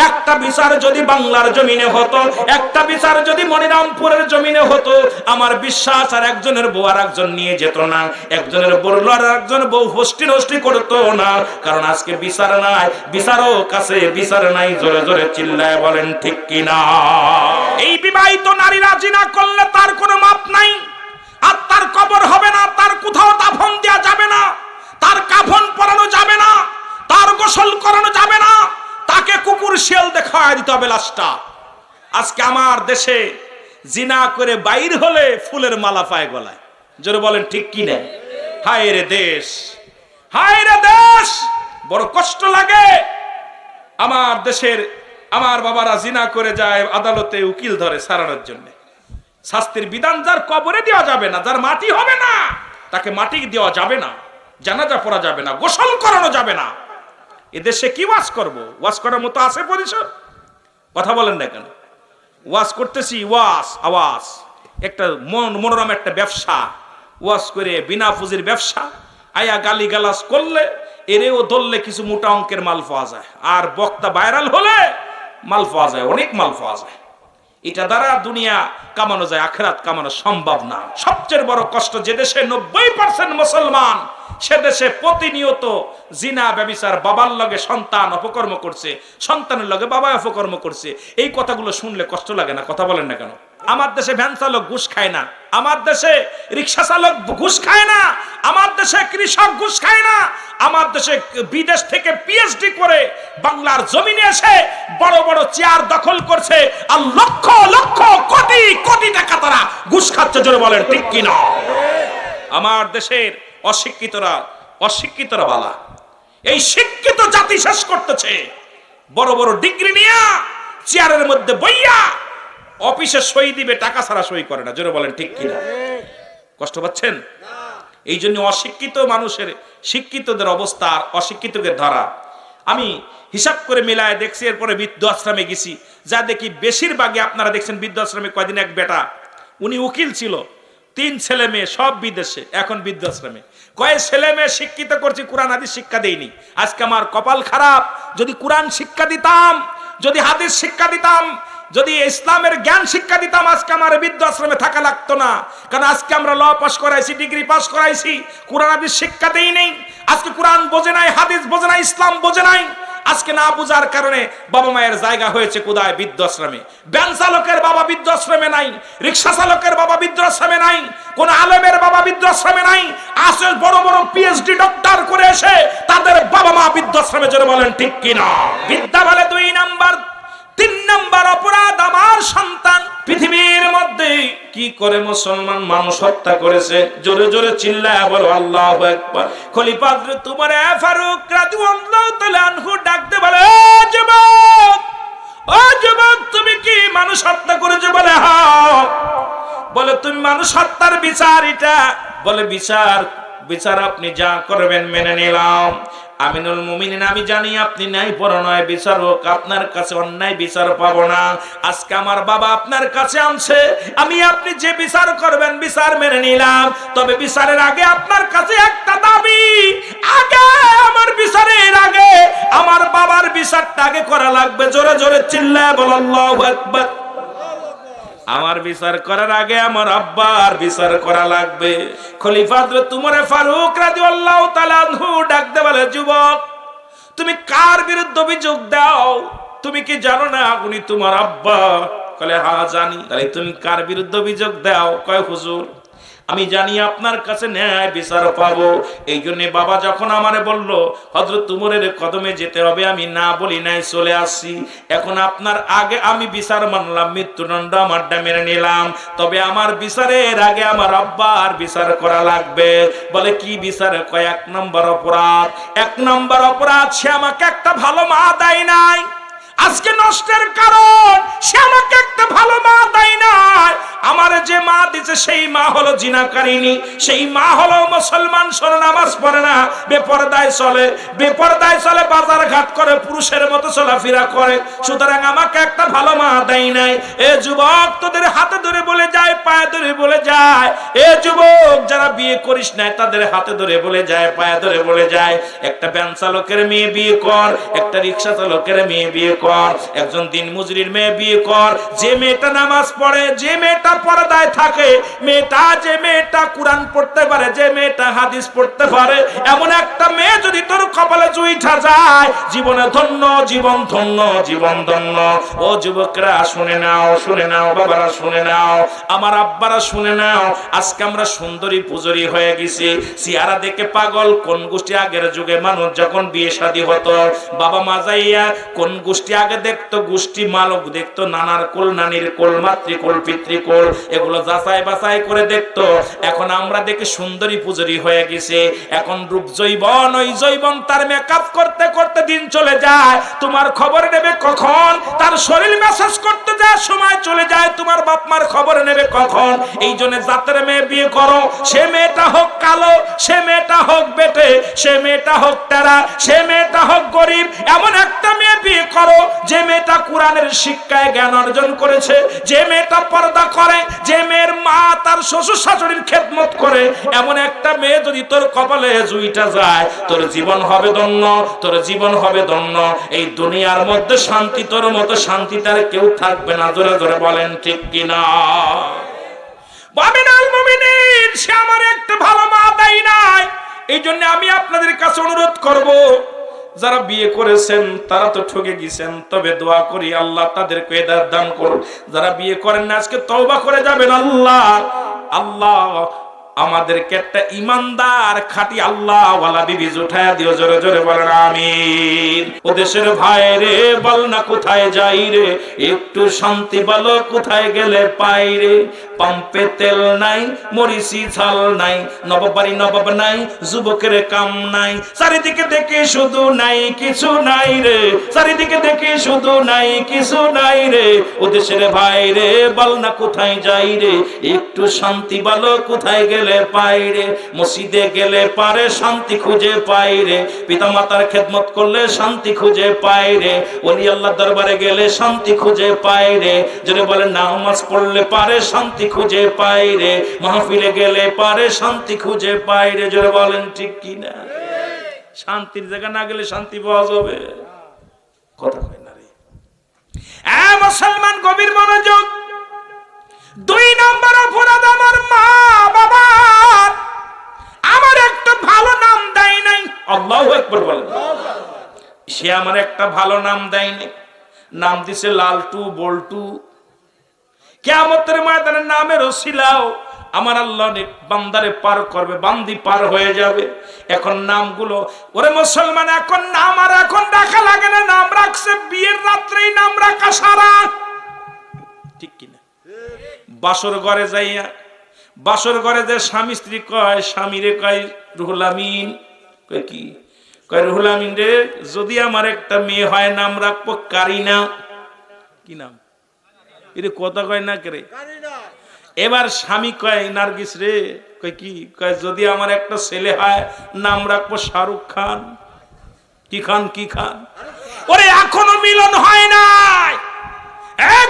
একটা বিচার যদি বাংলার জমিনে হতো, একটা বিচার যদি মনিরামপুরের জমিনে হতো, আমার বিশ্বাস আর একজনের বউ আর একজন নিয়ে যেত না, একজনের বলল আর একজন বউ হোস্টি নষ্টি করতো না। কারণ আজকে বিচার নাই, বিচারও কাছে বিচার নাই। জোরে জোরে চিল্লায় বলেন ঠিক কিনা? এই বিবাহিত নারীরা জিনা করলে তার কোনো মাপ নাই, আর তার কবর হবে না, তার কোথাও দাফন দেওয়া যাবে না, তার কাফন পরানো যাবে না, তার গোসল করানো যাবে না, তাকে কুকুর শিয়াল দেখায় দিতে হবে লাশটা। আজকে আমার দেশে জিনা করে বাইর হলে ফুলের মালা পায় গলায়। জোরে বলেন ঠিক কি না? হায় রে দেশ, হায় রে দেশ, বড় কষ্ট লাগে। আমার দেশের আমার বাবারা জিনা করে যায়, আদালতে উকিল ধরে সারানোর জন্য। শাস্তির বিধান, যার কবরে দেওয়া যাবে না, যার মাটি হবে না, তাকে মাটি দেওয়া যাবে না, জানাজা পড়া যাবে না, গোসল করানো যাবে না। এদেশে কি ওয়াজ করব? ওয়াজ করার মতো আছে পরিসর? কথা বলেন না কেন? ওয়াজ করতেছি, ওয়াজ আওয়াজ, একটা মনোরম একটা ব্যবসা, ওয়াজ করে বিনা পুঁজির ব্যবসা। আয়া গালি গালাজ করলে, এরেও ধরলে কিছু মোটা অঙ্কের মাল পাওয়া যায়, আর বক্তা ভাইরাল হলে মাল পাওয়া যায়, অনেক মাল পাওয়া যায়। এটা দ্বারা দুনিয়া কামানো যায়, আখিরাত কামানো সম্ভব না। সবচেয়ে বড় কষ্ট, যে দেশে 90% মুসলমান, সে দেশে প্রতিনিয়ত জিনা ব্যভিচার, বাবার লগে সন্তান অপকর্ম করছে, সন্তানের লগে বাবা অপকর্ম করছে। এই কথাগুলো শুনলে কষ্ট লাগে না? কথা বলেন না কেন? আমার দেশে ভ্যান চালক ঘুষ খায় না, আমার দেশে রিক্সা চালক ঘুষ খায় না, আমার দেশে কৃষক ঘুষ খায় না, আমার দেশে বিদেশ থেকে পিএইচডি করে বাংলার জমিনে এসে বড় বড় চেয়ার দখল করছে, আর লক্ষ লক্ষ কোটি কোটি টাকা তারা ঘুষ খাচ্ছে। জোরে বলেন ঠিক কিনা? আমার দেশের অশিক্ষিতরা বালা, এই শিক্ষিত জাতি শেষ করতেছে। বড় বড় ডিগ্রি নিয়ে চেয়ারের মধ্যে বইয়া অফিসে সই দিবে, টাকা ছাড়া সই করে না। জোরে বলেন ঠিক কিনা? কষ্ট পাচ্ছেন? এই জন্য অশিক্ষিত মানুষের শিক্ষিতদের অবস্থা আর অশিক্ষিতদের ধরা। আমি হিসাব করে মিলায় দেখছি, এরপরে বৃদ্ধাশ্রমে গেছি, যা দেখি বেশিরভাগই আপনারা দেখছেন বৃদ্ধাশ্রমে কয়দিন এক বেটা, উনি উকিল ছিল, 3 ছেলে মেয়ে সব বিদেশে, এখন বৃদ্ধাশ্রমে। কয় ছেলে মেয়ে শিক্ষিত করছি, কোরআন হাদিস শিক্ষা দেইনি। আজকে আমার কপাল খারাপ, যদি কোরআন শিক্ষা দিতাম, যদি হাদিস শিক্ষা দিতাম, যদি ইসলামের জ্ঞান শিক্ষা দিতাম, আজকে আমার বৃদ্ধাশ্রমে থাকা লাগতো না। কারণ আজকে আমরা ল পাস করাইছি, ডিগ্রি পাস করাইছি, কোরআন হাদিস শিক্ষা দেই নেই। আজকে কোরআন বোঝে নাই, হাদিস বোঝে নাই, ইসলাম বোঝে নাই। আজকে না বুঝার কারণে বাবা মায়ের জায়গা হয়েছে কোথায়? বৃদ্ধাশ্রমে। ভ্যান চালকের বাবা বৃদ্ধাশ্রমে নাই, রিক্সা চালকের বাবা বৃদ্ধাশ্রমে নাই, কোন আলেমের বাবা বৃদ্ধাশ্রমে নাই। আসে বড় বড় পিএইচডি ডক্টর করে এসে তাদের বাবা মা বৃদ্ধাশ্রমে। জোরে বলেন ঠিক কিনা? বিদ্যা বলে 2 নাম্বার, 3 নাম্বার অপরাধ আমার সন্তান। পৃথিবীর মধ্যে কি করে মুসলমান মানুষ হত্যা করেছে? জোরে জোরে চিল্লায় বলো আল্লাহু আকবার। খলিফা হযরত উমর ফারুক রাদিয়াল্লাহু তাআলা আনহু ডাকতে বলে, ও যুবক, তুমি কি মানুষ হত্যা করেছো? বলে হ্যাঁ। বলে তুমি মানুষ হত্যার বিচার এটা বলে বিচার বিচার আপনি যা করবেন মেনে নিলাম। আমিনুল মুমিনিন, আমি জানি আপনি ন্যায়পরায়ণ বিচারক, আপনার কাছে অন্যায় বিচার পাবো না। আজকে আমার বাবা আপনার কাছে আনছে, আমি আপনি যে বিচার করবেন বিচার মেনে নিলাম। তবে বিচারের আগে আপনার কাছে একটা দাবি, আগে আমার বিচারের আগে আমার বাবার বিচারটা আগে করা লাগবে। জোরে জোরে চিল্লায় বল আল্লাহু আকবার। আমার বিচার করার আগে আমার আব্বার বিচার করা লাগবে। খলিফা হযরত উমর ফারুক রাদিয়াল্লাহু তাআলা আনহু ডাকতে বলে, যুবক তুমি কার বিরুদ্ধে অভিযোগ দাও? তুমি কি জানো না উনি তোমার আব্বা? বলে হ্যাঁ জানি। তাহলে তুমি কার বিরুদ্ধে অভিযোগ দাও? কয় হুজুর আমি জানি আপনার কাছে ন্যায় বিচার পাবো। এই জন্য বাবা যখন আমারে বলল হযরত উমরের কদমে যেতে হবে, আমি না বলি নাই, চলে আসছি। এখন আপনার আগে আমি বিচার মানলাম, মৃত্যুদণ্ড আমারটা মেনে নিলাম। তবে আমার বিচারের আগে আমার আব্বার বিচার করা লাগবে। বলে কি বিচার? কয় এক নম্বর অপরাধ। এক নম্বর অপরাধ, সে আমাকে একটা ভালো মা দেয় নাই। আজকে নষ্টের কারণ সে আমাকে একটা ভালো মা দেয় নাই। আমার যে মা দিছে সেই মা হলো জিনাকারিনী, সেই মা হলো মুসলমান, শোনে নামাজ পড়ে না, বেপরদায় চলে, বেপরদায় চলে, বাজার ঘাট করে, পুরুষের মতো চলাফেরা করে। সুতরাং আমাকে একটা ভালো মা দেয় নাই। এ যুবক তোদের হাতে ধরে বলে যায়, পায়ে ধরে বলে যায়, এ যুবক যারা বিয়ে করিস নাই তাদের হাতে ধরে বলে যায়, পায়ে ধরে বলে যায়, একটা ভ্যান চালকের মেয়ে বিয়ে কর, একটা রিক্সা চালকের মেয়ে বিয়ে কর, একজন দিনমজুরির মেয়ে বিয়ে কর। যে মেয়েটা নামাজ পড়ে, যে মেয়েটা পর্দায় থাকে, মেয়েটা যে মেয়েটা কোরআন পড়তে পারে, যে মেয়েটা হাদিস পড়তে পারে, এমন একটা মেয়ে যদি তোর কপালে জুইঠা যায়, জীবনে ধন্য, জীবন ধন্য, জীবন ধন্য। ও যুবকরা শুনে নাও, শুনে নাও, বাবারা শুনে নাও, আমার আব্বারা শুনে নাও। আজকে আমরা সুন্দরী পুজোরি হয়ে গেছি, চেহারা দেখে পাগল। কোন গোষ্ঠী আগের যুগে মানুষ যখন বিয়ে শাদী হতো, বাবা মা যাইয়া কোন গোষ্ঠী আগে দেখতো, গোষ্ঠী মালক দেখতো, নানার কোল, নানির কোল, মাতৃকোল, পিতৃকোল, এগুলো যাচাই বাছাই করে দেখতো। এখন আমরা দেখি সুন্দরী পুজোরি হয়ে গেছে। এখন রূপ জৈবন, ওই জৈবন তার মেকআপ করতে করতে দিন চলে যায়, তোমার খবর নেবে কখন? তার শরীর মেসেজ করতে যায় সময় চলে যায়, তোমার বাপ মার খবর নেবে কখন? এই জন্য জাতের মেয়ে বিয়ে করো, সে মেয়েটা হোক কালো, সে মেয়েটা হোক বেটে, সে মেয়েটা হোক টেরা, সে মেয়েটা হোক গরিব, এমন একটা মেয়ে বিয়ে করো যে মেয়েটা কোরআনের শিক্ষায় জ্ঞান অর্জন করেছে, যে মেয়েটা পর্দা করে, যে মেয়ের মা তার শ্বশুর শাশুড়ির খেদমত করে। এমন একটা মেয়ে যদি তোর কপালে জুইটা যায়, তোর জীবন হবে ধন্য, তোর জীবন হবে ধন্য। এই দুনিয়ার মধ্যে শান্তি, তোর মতো শান্তি তার কেউ থাকবে না। জোরে জোরে বলেন ঠিক কিনা? আমিনুল মুমিনিন, সে আমার একটা ভালো মা দেয় নাই। এই জন্য আমি আপনাদের কাছে অনুরোধ করব, যারা বিয়ে করেছেন তারা তো ঠকে গেছেন, তবে দোয়া করি আল্লাহ তাদেরকে হেদায়েত দান করুন। যারা বিয়ে করেন না আজকে তওবা করে যাবেন। আল্লাহ আল্লাহ আমাদেরকে একটা ইমানদার খাঁটি আল্লাহ ওয়ালা বিবি জুঠায়া দিও। জোরে জোরে বলেন আমিন। ও দেশের ভাই রে, বল না কোথায় যাই রে, একটু শান্তি বলো কোথায় গেলে পাই রে। পাম্পে তেল নাই, মরিচি ঝাল নাই, নবাবাড়ি নবাব নাই, যুবকের কাম নাই, চারিদিকে দেখে শুধু নাই কিছু নাই রে, চারিদিকে দেখে শুধু নাই কিছু নাই রে। ও দেশের ভাই রে, বল না কোথায় যাই রে, একটু শান্তি বলো কোথায় গেলে পাই রে। মসজিদে গেলে পারে শান্তি খুঁজে পাই রে, পিতা মাতার খেদমত করলে শান্তি খুঁজে পাই রে, ওলি আল্লাহ দরবারে গেলে শান্তি খুঁজে পাই রে। যদি বলে নামাজ পড়লে পারে শান্তি খুঁজে পাই রে, মাহফিলে গেলে পারে শান্তি খুঁজে পাই রে। জোরে বলেন ঠিক কিনা? শান্তির জায়গা না গেলে শান্তি পাওয়া যাবে? কথা কয় না রে। মুসলমান গভীর মনোযোগ। 2 নম্বর অপরাধ, আমার মা বাবা আমার একটা ভালো নাম দেয় নাই। আল্লাহু আকবার বলেন। সে আমার একটা ভালো নাম দেয় নাই, নাম দিছে লালটু, বল্টু। কিয়ামতের ময়দানে নামের ওসিলাও আমার আল্লাহ বান্দারে পার করবে, বান্দি পার হয়ে যাবে। এখন নামগুলো, ওরে মুসলমান, এখন নাম আর এখন রাখা লাগে না, নাম রাখছে বিয়ের রাত্রেই নাম রাখা সারা। ঠিক কিনা? বাসর ঘরে যাইয়া, বাসর ঘরে যে স্বামী স্ত্রী কয়, স্বামীরে কয় রুহুল আমিন, কয় কি? কয় রুহুল আমিন রে, যদি আমার একটা মেয়ে হয় নাম রাখবো কারিনা। কি নাম? এটা কথা কয় না করে। এবার স্বামী কয় নার্গিস রে, কয় কি? কয় যদি আমার একটা ছেলে হয় নাম রাখবো শাহরুখ খান। কি খান? কি খান? ওরে এখনো মিলন হয় নাই।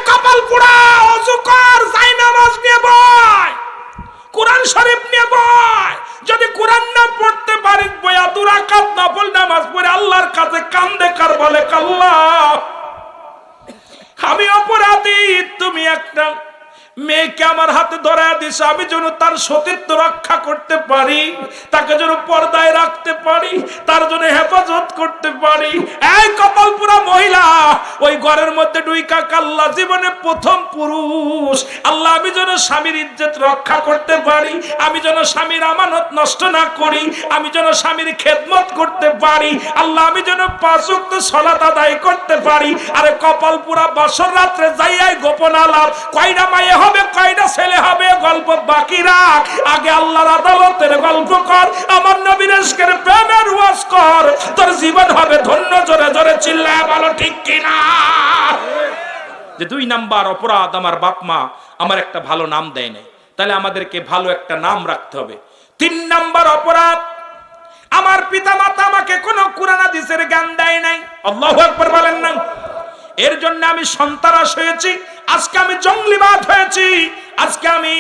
কপাল পোড়া, ওযু কর, যাই নামাজ নিয়ে বয়, কোরআন শরীফ নিয়ে বয়। যদি কোরআন না পড়তে পারিস বয়া দু রাকাত নফল নামাজ পড়ে আল্লাহর কাছে কান্দে কার বলে, আল্লাহ আমি অপরাধী, তুমি একটা মেয়েকে আমার হাতে ধরায় দিস, আমি যেন তার সতীত্ব রক্ষা করতে পারি, তাকে যেন পর্দায় রাখতে পারি, তার জন্য হেফাজত করতে পারি। এই কপাল পুরা মহিলা ওই ঘরের মধ্যে ডুইকা কাল্লা, জীবনে প্রথম পুরুষ, আল্লাহ আমি যেন স্বামীর ইজ্জত রক্ষা করতে পারি, আমি যেন স্বামীর আমানত নষ্ট না করি, আমি যেন স্বামীর খেদমত করতে পারি, আল্লাহ আমি যেন 5 ওয়াক্ত সালাত আদায় করতে পারি। আরে কপাল পুরা বছর রাত্রে যাইয়াই গোপন আলাপ, কয়টা মায়ে হবে, কয়টা ছেলে হবে, গল্প বাকি রাখ, আগে আল্লাহর আদালতের গল্প কর, আমার নবীর ইশকের প্রেমের ওয়াজ কর, তোর জীবন হবে ধন্য। জোরে জোরে চিল্লায় বলো ঠিক কিনা? যে 2 নাম্বার অপরাধ, আমার বাপ মা আমার একটা ভালো নাম দেয় নাই, তাহলে আমাদেরকে ভালো একটা নাম রাখতে হবে। 3 নাম্বার অপরাধ, আমার পিতা মাতা আমাকে কোনো কুরআন হাদিসের জ্ঞান দেয় নাই। আল্লাহু আকবার বলেন না? এর জন্য আমি সন্তারাস হয়েছি, আজকে আমি জঙ্গলিবাদ হয়েছি, আজকে আমি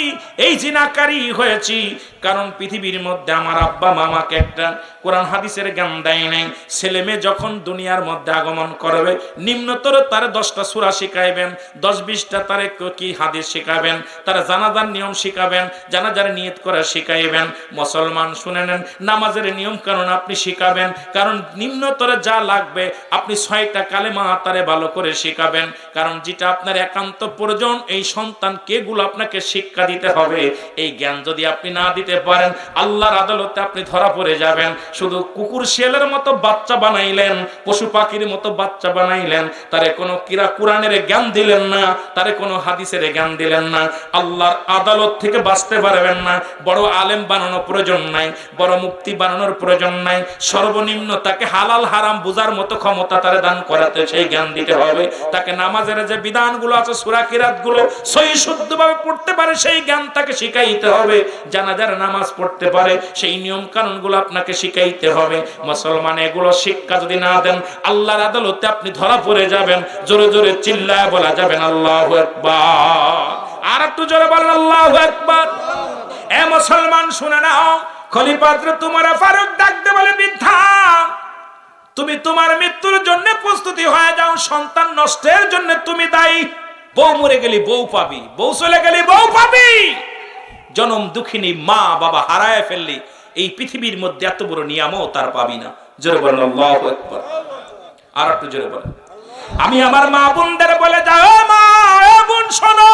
এই জিনাকারী হয়েছি, কারণ পৃথিবীর মধ্যে আমার আব্বা মামাকে একটা কোরআন হাদিসের জ্ঞান দেয় নাই। ছেলে মেয়ে যখন দুনিয়ার মধ্যে আগমন করবে, নিম্নতর তার 10টা সূরা শিখাইবেন, 10-20টা তারে কি হাদিস শিখাবেন, তারা জানাজার নিয়ম শিখাবেন, জানাজার নিয়ত করা শিখাইবেন। মুসলমান শুনে নেন, নামাজের নিয়ম কানুন আপনি শিখাবেন, কারণ নিম্নতরে যা লাগবে আপনি 6টা কালেমা তারে ভালো করে শিখাবেন, কারণ যেটা আপনার একান্ত প্রয়োজন, এই সন্তানকে এগুলো আপনাকে শিক্ষা দিতে হবে। এই জ্ঞান যদি আপনি না দিতে পারেন, আল্লাহর আদালতে আপনি ধরা পড়ে যাবেন। শুধু কুকুর শিয়ালের মতো বাচ্চা বানাইলেন, পশু পাখির মতো বাচ্চা বানাইলেন, তারে কোনো কোরআনের জ্ঞান দিলেন না, তারে কোনো হাদিসের জ্ঞান দিলেন না, আল্লাহর আদালত থেকে বাঁচতে পারবেন না। বড় আলেম বানানোর প্রয়োজন নাই, বড় মুফতি বানানোর প্রয়োজন নাই, সর্বনিম্ন তাকে হালাল হারাম বোঝার মতো ক্ষমতা তারে দান করাতে সেই জ্ঞান দিতে হবে। তাকে নামাজের যে বিধানগুলো আছে, সূরা কিরাতগুলো সহি শুদ্ধভাবে পড়তে পারে সেই জ্ঞান তাকে শিখাইতে হবে। জানাজার নামাজ পড়তে পারে সেই নিয়ম কানুনগুলো আপনাকে শিখাইতে হবে। মুসলমান এগুলো শিক্ষা যদি না দেন, আল্লাহর আদালতে আপনি ধরা পড়ে যাবেন। জোরে জোরে চিল্লায় বলা যাবেন আল্লাহু আকবার। আর একটু জোরে বলেন আল্লাহু আকবার। এ মুসলমান শুনে নাও, খলিফা হযরত উমর ফারুক ডাকতে বলে, বৃদ্ধা তুমি তোমার মৃত্যুর জন্য প্রস্তুতি হয়ে যাও, সন্তান নষ্টের জন্য তুমি দায়ী। বউ মরে গেলি বউ পাবি, বউ চলে গেলি বউ পাবি, জনম দুঃখিনী মা বাবা হারায় ফেললি, এই পৃথিবীর মধ্যে এত বড় নিয়ামত তার পাবি না। জোরে বলেন আল্লাহু আকবার। আর একটু জোরে বলেন। আমি আমার মা বোনদের বলে যাও, মা বোন শোনো,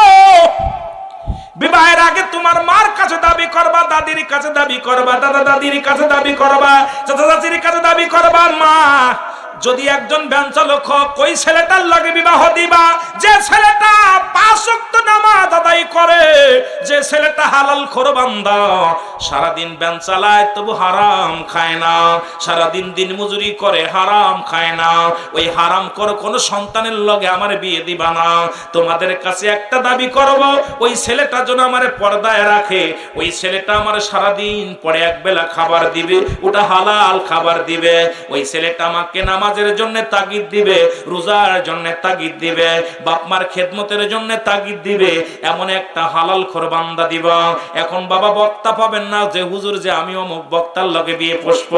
বিবাহের আগে তোমার মার কাছে দাবি করবা, দাদির কাছে দাবি করবা, দাদা দাদির কাছে দাবি করবা, চাচা চাচির কাছে দাবি করবা, মা যদি একজন ভ্যান চালক কই ছেলেটার লাগে বিবাহ দিবা, যে ছেলেটা 5 ওয়াক্ত নামাজ আদায় করে, যে ছেলেটা হালালখোর বান্দা, সারাদিন ভ্যান চালায় তবু হারাম খায় না, সারাদিন দিন মজুরি করে হারাম খায় না, ওই হারাম করে কোন সন্তানের লগে আমার বিয়ে দিবা না। তোমাদের কাছে একটা দাবি করব, ওই ছেলেটা যেন আমার পর্দায় রাখে, ওই ছেলেটা আমার সারাদিন পরে একবেলা খাবার দিবে, ওটা হালাল খাবার দিবে, ওই ছেলেটা আমাকে নামাজের জন্য তাগিদ দিবে, রোজার জন্য তাগিদ দিবে, বাপ মার খেদমতের জন্য তাগিদ দিবে, এমন একটা হালালখোর বান্দা দিবা। এখন বাবা বক্তা পাবেন না যে হুজুর যে আমি অমুক বক্তার লগে বিয়ে পুষ্প,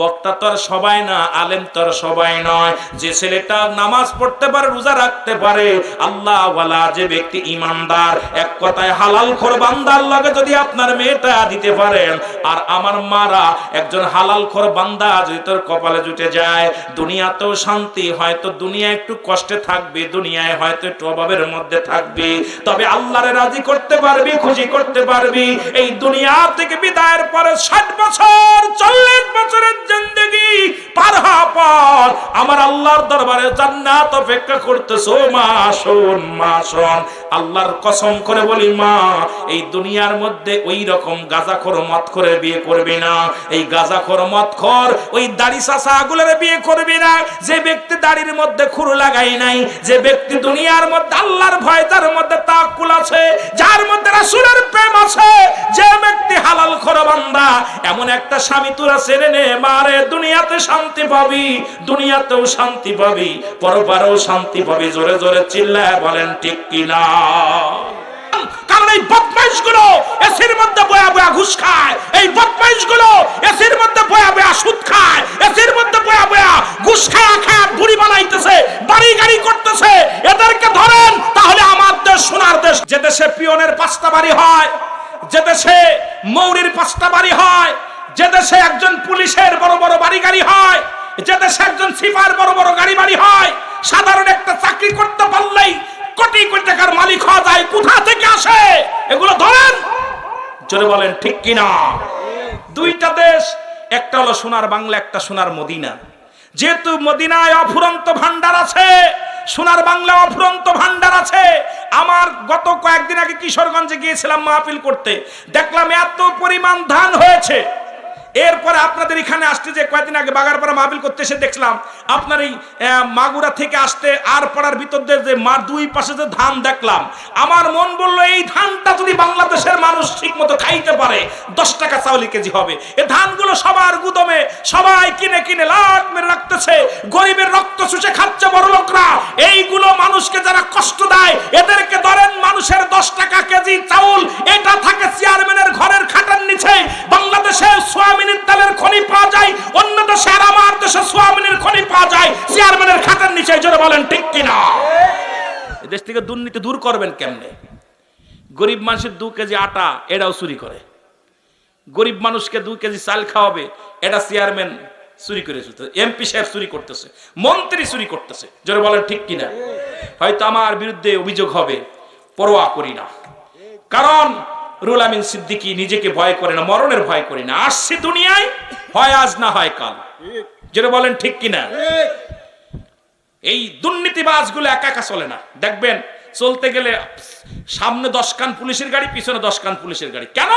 বক্তা তো আর সবাই না, আলেম তো আর সবাই নয়। যে ছেলেটা নামাজ পড়তে পারে, রোজা রাখতে পারে, আল্লাহ ওয়ালা যে ব্যক্তি ইমানদার, এক কথায় হালালখোর বান্দার লগে যদি আপনার মেয়েটা দিতে পারেন, আর আমার মারা একজন হালালখোর বান্দা যদি তোর কপালে জুটে যায়, দুনিয়াতেও শান্তি, হয়তো দুনিয়া একটু কষ্টে থাকবে, দুনিয়ায় হয়তো একটু অভাবের মধ্যে থাকবে, তবে আল্লাহরে রাজি করতে পারবি, খুশি করতে পারবি। এই দুনিয়া থেকে বিদায়ের পরে 60 বছর 40 বছরের জিন্দেগি পার হওয়ার পর আমার আল্লাহর দরবারে জান্নাত অপেক্ষা করতেছো মা শোন মা শোন, আল্লাহর কসম করে বলি মা, এই দুনিয়ার মধ্যে ওই রকম গাঁজাখোর মদখোর বিয়ে করবি না, এই গাঁজাখোর মদখোর ওই দাড়ি চাচাগুলোর বিয়ে করবি না, যে ব্যক্তি দাড়ির মধ্যে খুর লাগাই নাই, যে ব্যক্তি দুনিয়ার মধ্যে আল্লাহর ভয় যার মধ্যে তাওয়াক্কুল আছে, যার মধ্যে রাসূলের প্রেম আছে, যে ব্যক্তি হালাল খোর বান্দা, এমন একটা স্বামী তোরা ছেড়ে নে মারে, দুনিয়াতে শান্তি পাবি, দুনিয়াতেও শান্তি পাবি, পরপারেও শান্তি পাবি। জোরে জোরে চিল্লায় বলেন ঠিক কিনা? কারণ এই বদমাইশগুলো এসির মধ্যে বয়া বয়া ঘুষ খায়, এই বদমাইশগুলো এসির মধ্যে বয়া বয়া সুদ খায়, এসির মধ্যে বয়া বয়া ঘুষ খায় খায় বুড়ি বানাইতেছে, বাড়ি গাড়ি করতেছে। এদেরকে ধরেন, তাহলে আমার দেশ সোনার দেশ। যে দেশে পিয়নের 5টা বাড়ি হয়, যে দেশে মৌরির 5টা বাড়ি হয়, যে দেশে একজন পুলিশের বড় বড় বাড়ি গাড়ি হয়, যে দেশে একজন সিপার বড় বড় গাড়ি বাড়ি হয়, সাধারণ একটা চাকরি করতে পারলেই কোটি কোটি টাকার মালিক হওয়া যায়, কোথা থেকে আসে এগুলো ধরেন? জোরে বলেন ঠিক কিনা? দুইটা দেশ, একটা হলো সোনার বাংলা, একটা সোনার মদিনা। যেহেতু মদিনায় অফুরন্ত ভান্ডার আছে, সোনার বাংলা অফুরন্ত ভান্ডার আছে। আমার গত কয়েকদিন আগে কিশোরগঞ্জে গিয়েছিলাম মাহফিল করতে, দেখলাম এত পরিমাণ ধান হয়েছে। এরপরে আপনাদের এখানে আসতে যে কয়েকদিন আগে বাগারপাড়া মাহফিল করতে এসে দেখলাম আপনার এই মাগুরা থেকে আসতে আর পাড়ার ভিতর দিয়ে যে মার দুই পাশে যে ধান দেখলাম, আমার মন বলল এই ধানটা যদি বাংলাদেশের মানুষ ঠিক মতো খাইতে পারে 10 টাকা চাউল কেজি হবে। এই ধানগুলো সবার গুদমে সবাই কিনে কিনে লাট মেরে রাখতেছে, গরিবের রক্ত চুষে খাচ্ছে বড় লোকরা। এইগুলো মানুষকে যারা কষ্ট দেয় এদেরকে ধরেন, মানুষের 10 টাকা কেজি চাউল এটা থাকে চেয়ারম্যানের ঘরের খাটার নিচে। বাংলাদেশে সোয়াবিনের তেলের খনি পাওয়া যায়, অন্য দেশে আর আমার দেশে সোয়াবিনের খনি পাওয়া যায় চেয়ারম্যানের খাটার নিচে। জোরে বলেন ঠিক কিনা? এই দেশ থেকে দুর্নীতি দূর করবেন কেমনে? গরিব মানুষের 2 কেজি আটা এটাও চুরি করে, গরিব মানুষকে 2 কেজি চাল খাওয়াবে এটা চেয়ারম্যান চুরি করে, এমপি সাহেব চুরি করতেছে, মন্ত্রী চুরি করতেছে। জোরে বলেন ঠিক কিনা? হয়তো আমার বিরুদ্ধে অভিযোগ হবে, পরোয়া করি না, কারণ রুহুল আমিন সিদ্দিকী নিজেকে ভয় করে না, মরণের ভয় করে না। আসছি দুনিয়ায়, হয় আজ না হয় কাল। যেটা বলেন ঠিক কিনা? এই দুর্নীতিবাজগুলো একা একা চলে না, দেখবেন চলতে গেলে সামনে 10 কান পুলিশের গাড়ি, পিছনে 10 কান পুলিশের গাড়ি। কেন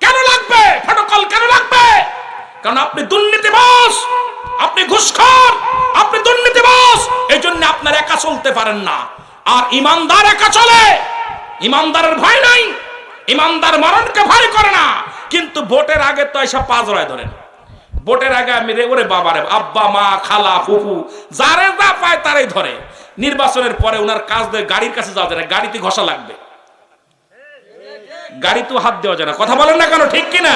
কেন লাগবে প্রটোকল? কেন লাগবে? কারণ আপনি দুর্নীতিবাজ, আপনি ঘুষখোর, আপনি দুর্নীতিবাজ, এই জন্য আপনার একা চলতে পারেন না। আর ইমানদার একা চলে, ইমানদারের ভয় নাই, ইমানদার মরণকে ভয় করে না। কিন্তু ভোটের আগে তো এসব পাজরায় ধরেন, ভোটের আগে আমি ওরে বাবারে আব্বা মা খালা ফুফু যারে যা পায় তারাই ধরে। নির্বাচনের পরে ওনার কাজ দিয়ে গাড়ির কাছে যাওয়া যায় না, গাড়িতে ঘষা লাগবে, গাড়িতেও হাত দেওয়া যায় না। কথা বলেন না কেন? ঠিক কিনা?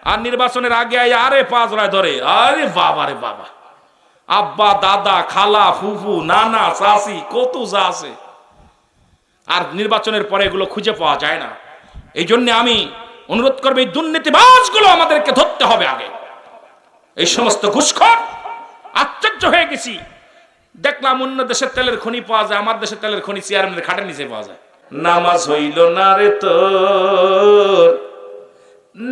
আর নির্বাচনের আগে আরে পাজরায় ধরে, আরে বাবারে বাবা, আব্বা দাদা খালা ফুফু নানা চাচি কত যা আছে। আর নির্বাচনের পরে এগুলো খুঁজে পাওয়া যায় না। এই জন্য আমি অনুরোধ করবো, এই দুর্নীতিবাজগুলো আমাদেরকে ধরতে হবে আগে। এই সমস্ত ঘুষখোর, আশ্চর্য হয়ে গেছি, দেখলাম অন্য দেশের তেলের খনি পাওয়া যায়, আমার দেশের তেলের খনি চেয়ারম্যানের খাটের নিচে পাওয়া যায়। নামাজ হইল না রে তোর,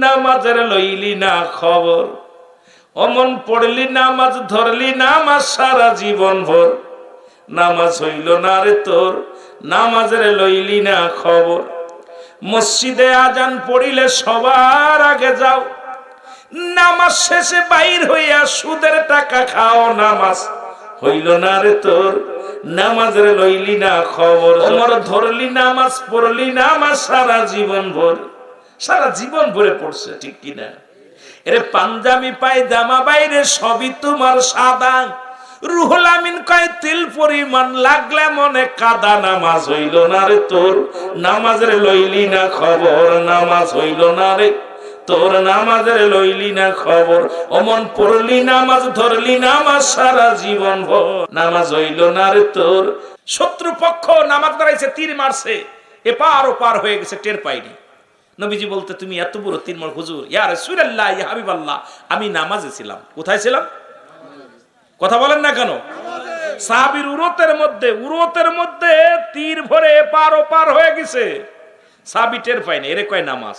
নামাজের লইলি না খবর, অমন পড়লি নামাজ ধরলি নামাজ সারা জীবন ভর। নামাজ হইল না রে তোর, নামাজের লইলি না খবর। মসজিদে আজান পড়িলে সবার আগে যাও, নামাজ শেষে বাইর হইয়া সুদের টাকা খাও। নামাজ হইল না রে তোর, নামাজের লইলি না খবর। ওমর ধরলি নামাজ পড়লি নামাজ সারা জীবন ভর, সারা জীবন ভরে পড়ছে। ঠিক কিনা? এরে পাঞ্জাবি পায়জামা বাইরে সবই তোমার সাদা, রুহুল আমিন কয় তিল পরিমাণ লাগলে মনে কাদা। নামাজ হইল না রে তোর, নামাজের লইলি না খবর। নামাজ হইল না রে তোর, নামাজের লইলি না খবর। অমন পড়লি নামাজ ধরলি নামাজ সারা জীবন ভর। নামাজ হইল না রে তোর। শত্রুপক্ষ নামাজ দাঁড়াইছে, তীর মারছে, এপার ওপার হয়ে গেছে, টের পাইনি। নবীজি বলতে, তুমি এত বড় তীর মার হুজুর, ইয়া রাসূলুল্লাহ ইয়া হাবিবাল্লাহ, আমি নামাজে ছিলাম। কোথায় ছিলাম? কথা বলেন না কেন? সাহাবীর উরতের মধ্যে তীর ভরে এপার ওপার হয়ে গেছে, সাহাবী টের পায়নি। এরে কয় নামাজ।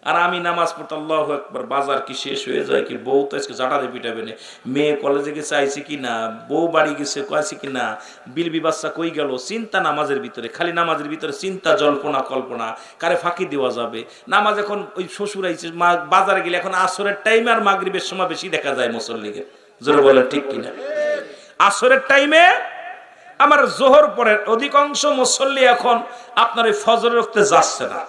আর আমি নামাজ পড়তে আল্লাহু আকবার, বাজার কি শেষ হয়ে যায় কি, বউ তো আজকে জাটাতে পিটাবে না, মেয়ে কলেজে গেছে আইছে কি না, বউ বাড়ি গেছে কয়েছে কি না, বিলবি বাচ্চা কই গেল, চিন্তা নামাজের ভিতরে, খালি নামাজের ভিতরে চিন্তা, জল্পনা কল্পনা, কারে ফাঁকি দেওয়া যাবে। নামাজ এখন ওই শ্বশুর আইছে, বাজারে গেলে এখন আসরের টাইমে আর মাগরিবের সময় বেশি দেখা যায় মুসল্লিকে, জোরে বলে ঠিক কিনা। আসরের টাইমে আমার জোহর পরে অধিকাংশ মুসল্লি এখন আপনার ওই ফজরের ওয়াক্তে যাচ্ছে না,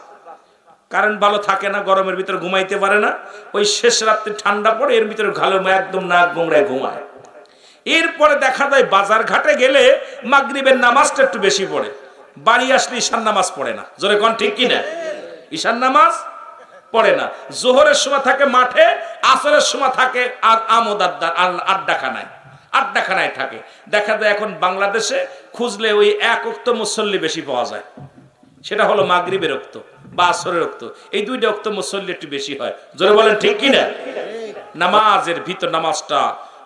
কারেন্ট ভালো থাকে না, গরমের ভিতরে ঘুমাইতে পারে না, ওই শেষ রাত্রে ঠান্ডা পড়ে এর ভিতরে ঘালো একদম নাক গোমড়ায় ঘুমায়। এরপরে দেখা যায় বাজার ঘাটে গেলে মাগরিবের নামাজটা একটু বেশি পড়ে, বাড়ি আসলে ঈশান নামাজ পড়ে না, জোরে কোন ঠিক কিনা, ঈশান নামাজ পড়ে না। জোহরের সময় থাকে মাঠে, আসরের সময় থাকে আর আমোদ আড্ডাখানায় থাকে। দেখা যায় এখন বাংলাদেশে খুঁজলে ওই এক ওয়াক্ত মুসল্লি বেশি পাওয়া যায়, সেটা হলো মাগরিবের ওয়াক্ত বা আসরের ওয়াক্ত, এই দুইটা ওয়াক্ত মুসল্লি একটু বেশি হয়, জোরে বলেন ঠিক কিনা। নামাজের ভিতর নামাজটা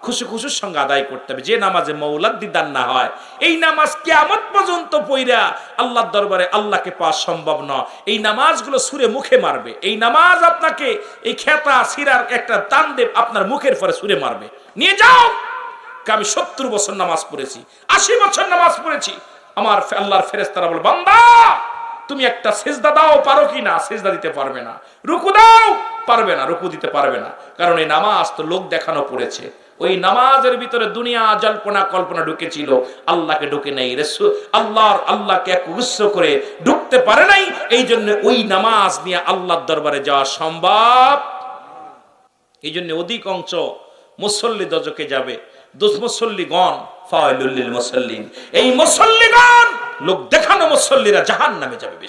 খুশি খুশির সঙ্গে আদায় করতে হবে, যে নামাজে মৌলাদ দিদান না হয় এই নামাজ কিয়ামত পর্যন্ত পইরা আল্লাহর দরবারে আল্লাহকে পাওয়া সম্ভব নয়। এই নামাজগুলো সুরে মুখে মারবে, এই নামাজ আপনাকে এই খেতা সিরার একটা তানদেব আপনার মুখের পরে সুরে মারবে। নিয়ে যাও, আমি 70 বছর নামাজ পড়েছি, 80 বছর নামাজ পড়েছি, আমার আল্লাহর ফেরেশতারা বলে বান্দা তুমি একটা সিজদা দাও, পারো কি না, সিজদা দিতে পারবে না, রুকু দাও, পারবে না, রুকু দিতে পারবে না, কারণ এই নামাজ তো লোক দেখানো পড়েছে। ওই নামাজের ভিতরে দুনিয়া জল্পনা কল্পনা ঢুকেছিল, আল্লাহকে ঢুকে নেই, আল্লাহকে একগুচ্ছ করে ঢুকতে পারে নাই। এই জন্য ওই নামাজ নিয়ে আল্লাহর দরবারে যাওয়া সম্ভব। এই জন্য অধিকাংশ মুসল্লি দজকে যাবে, মুসল্লিগণ ফাওয়াইলুল লিল মুসাল্লিন, এই মুসল্লিগণ লোক দেখানো মুসল্লিরা জাহান্নামে যাবে বেশি।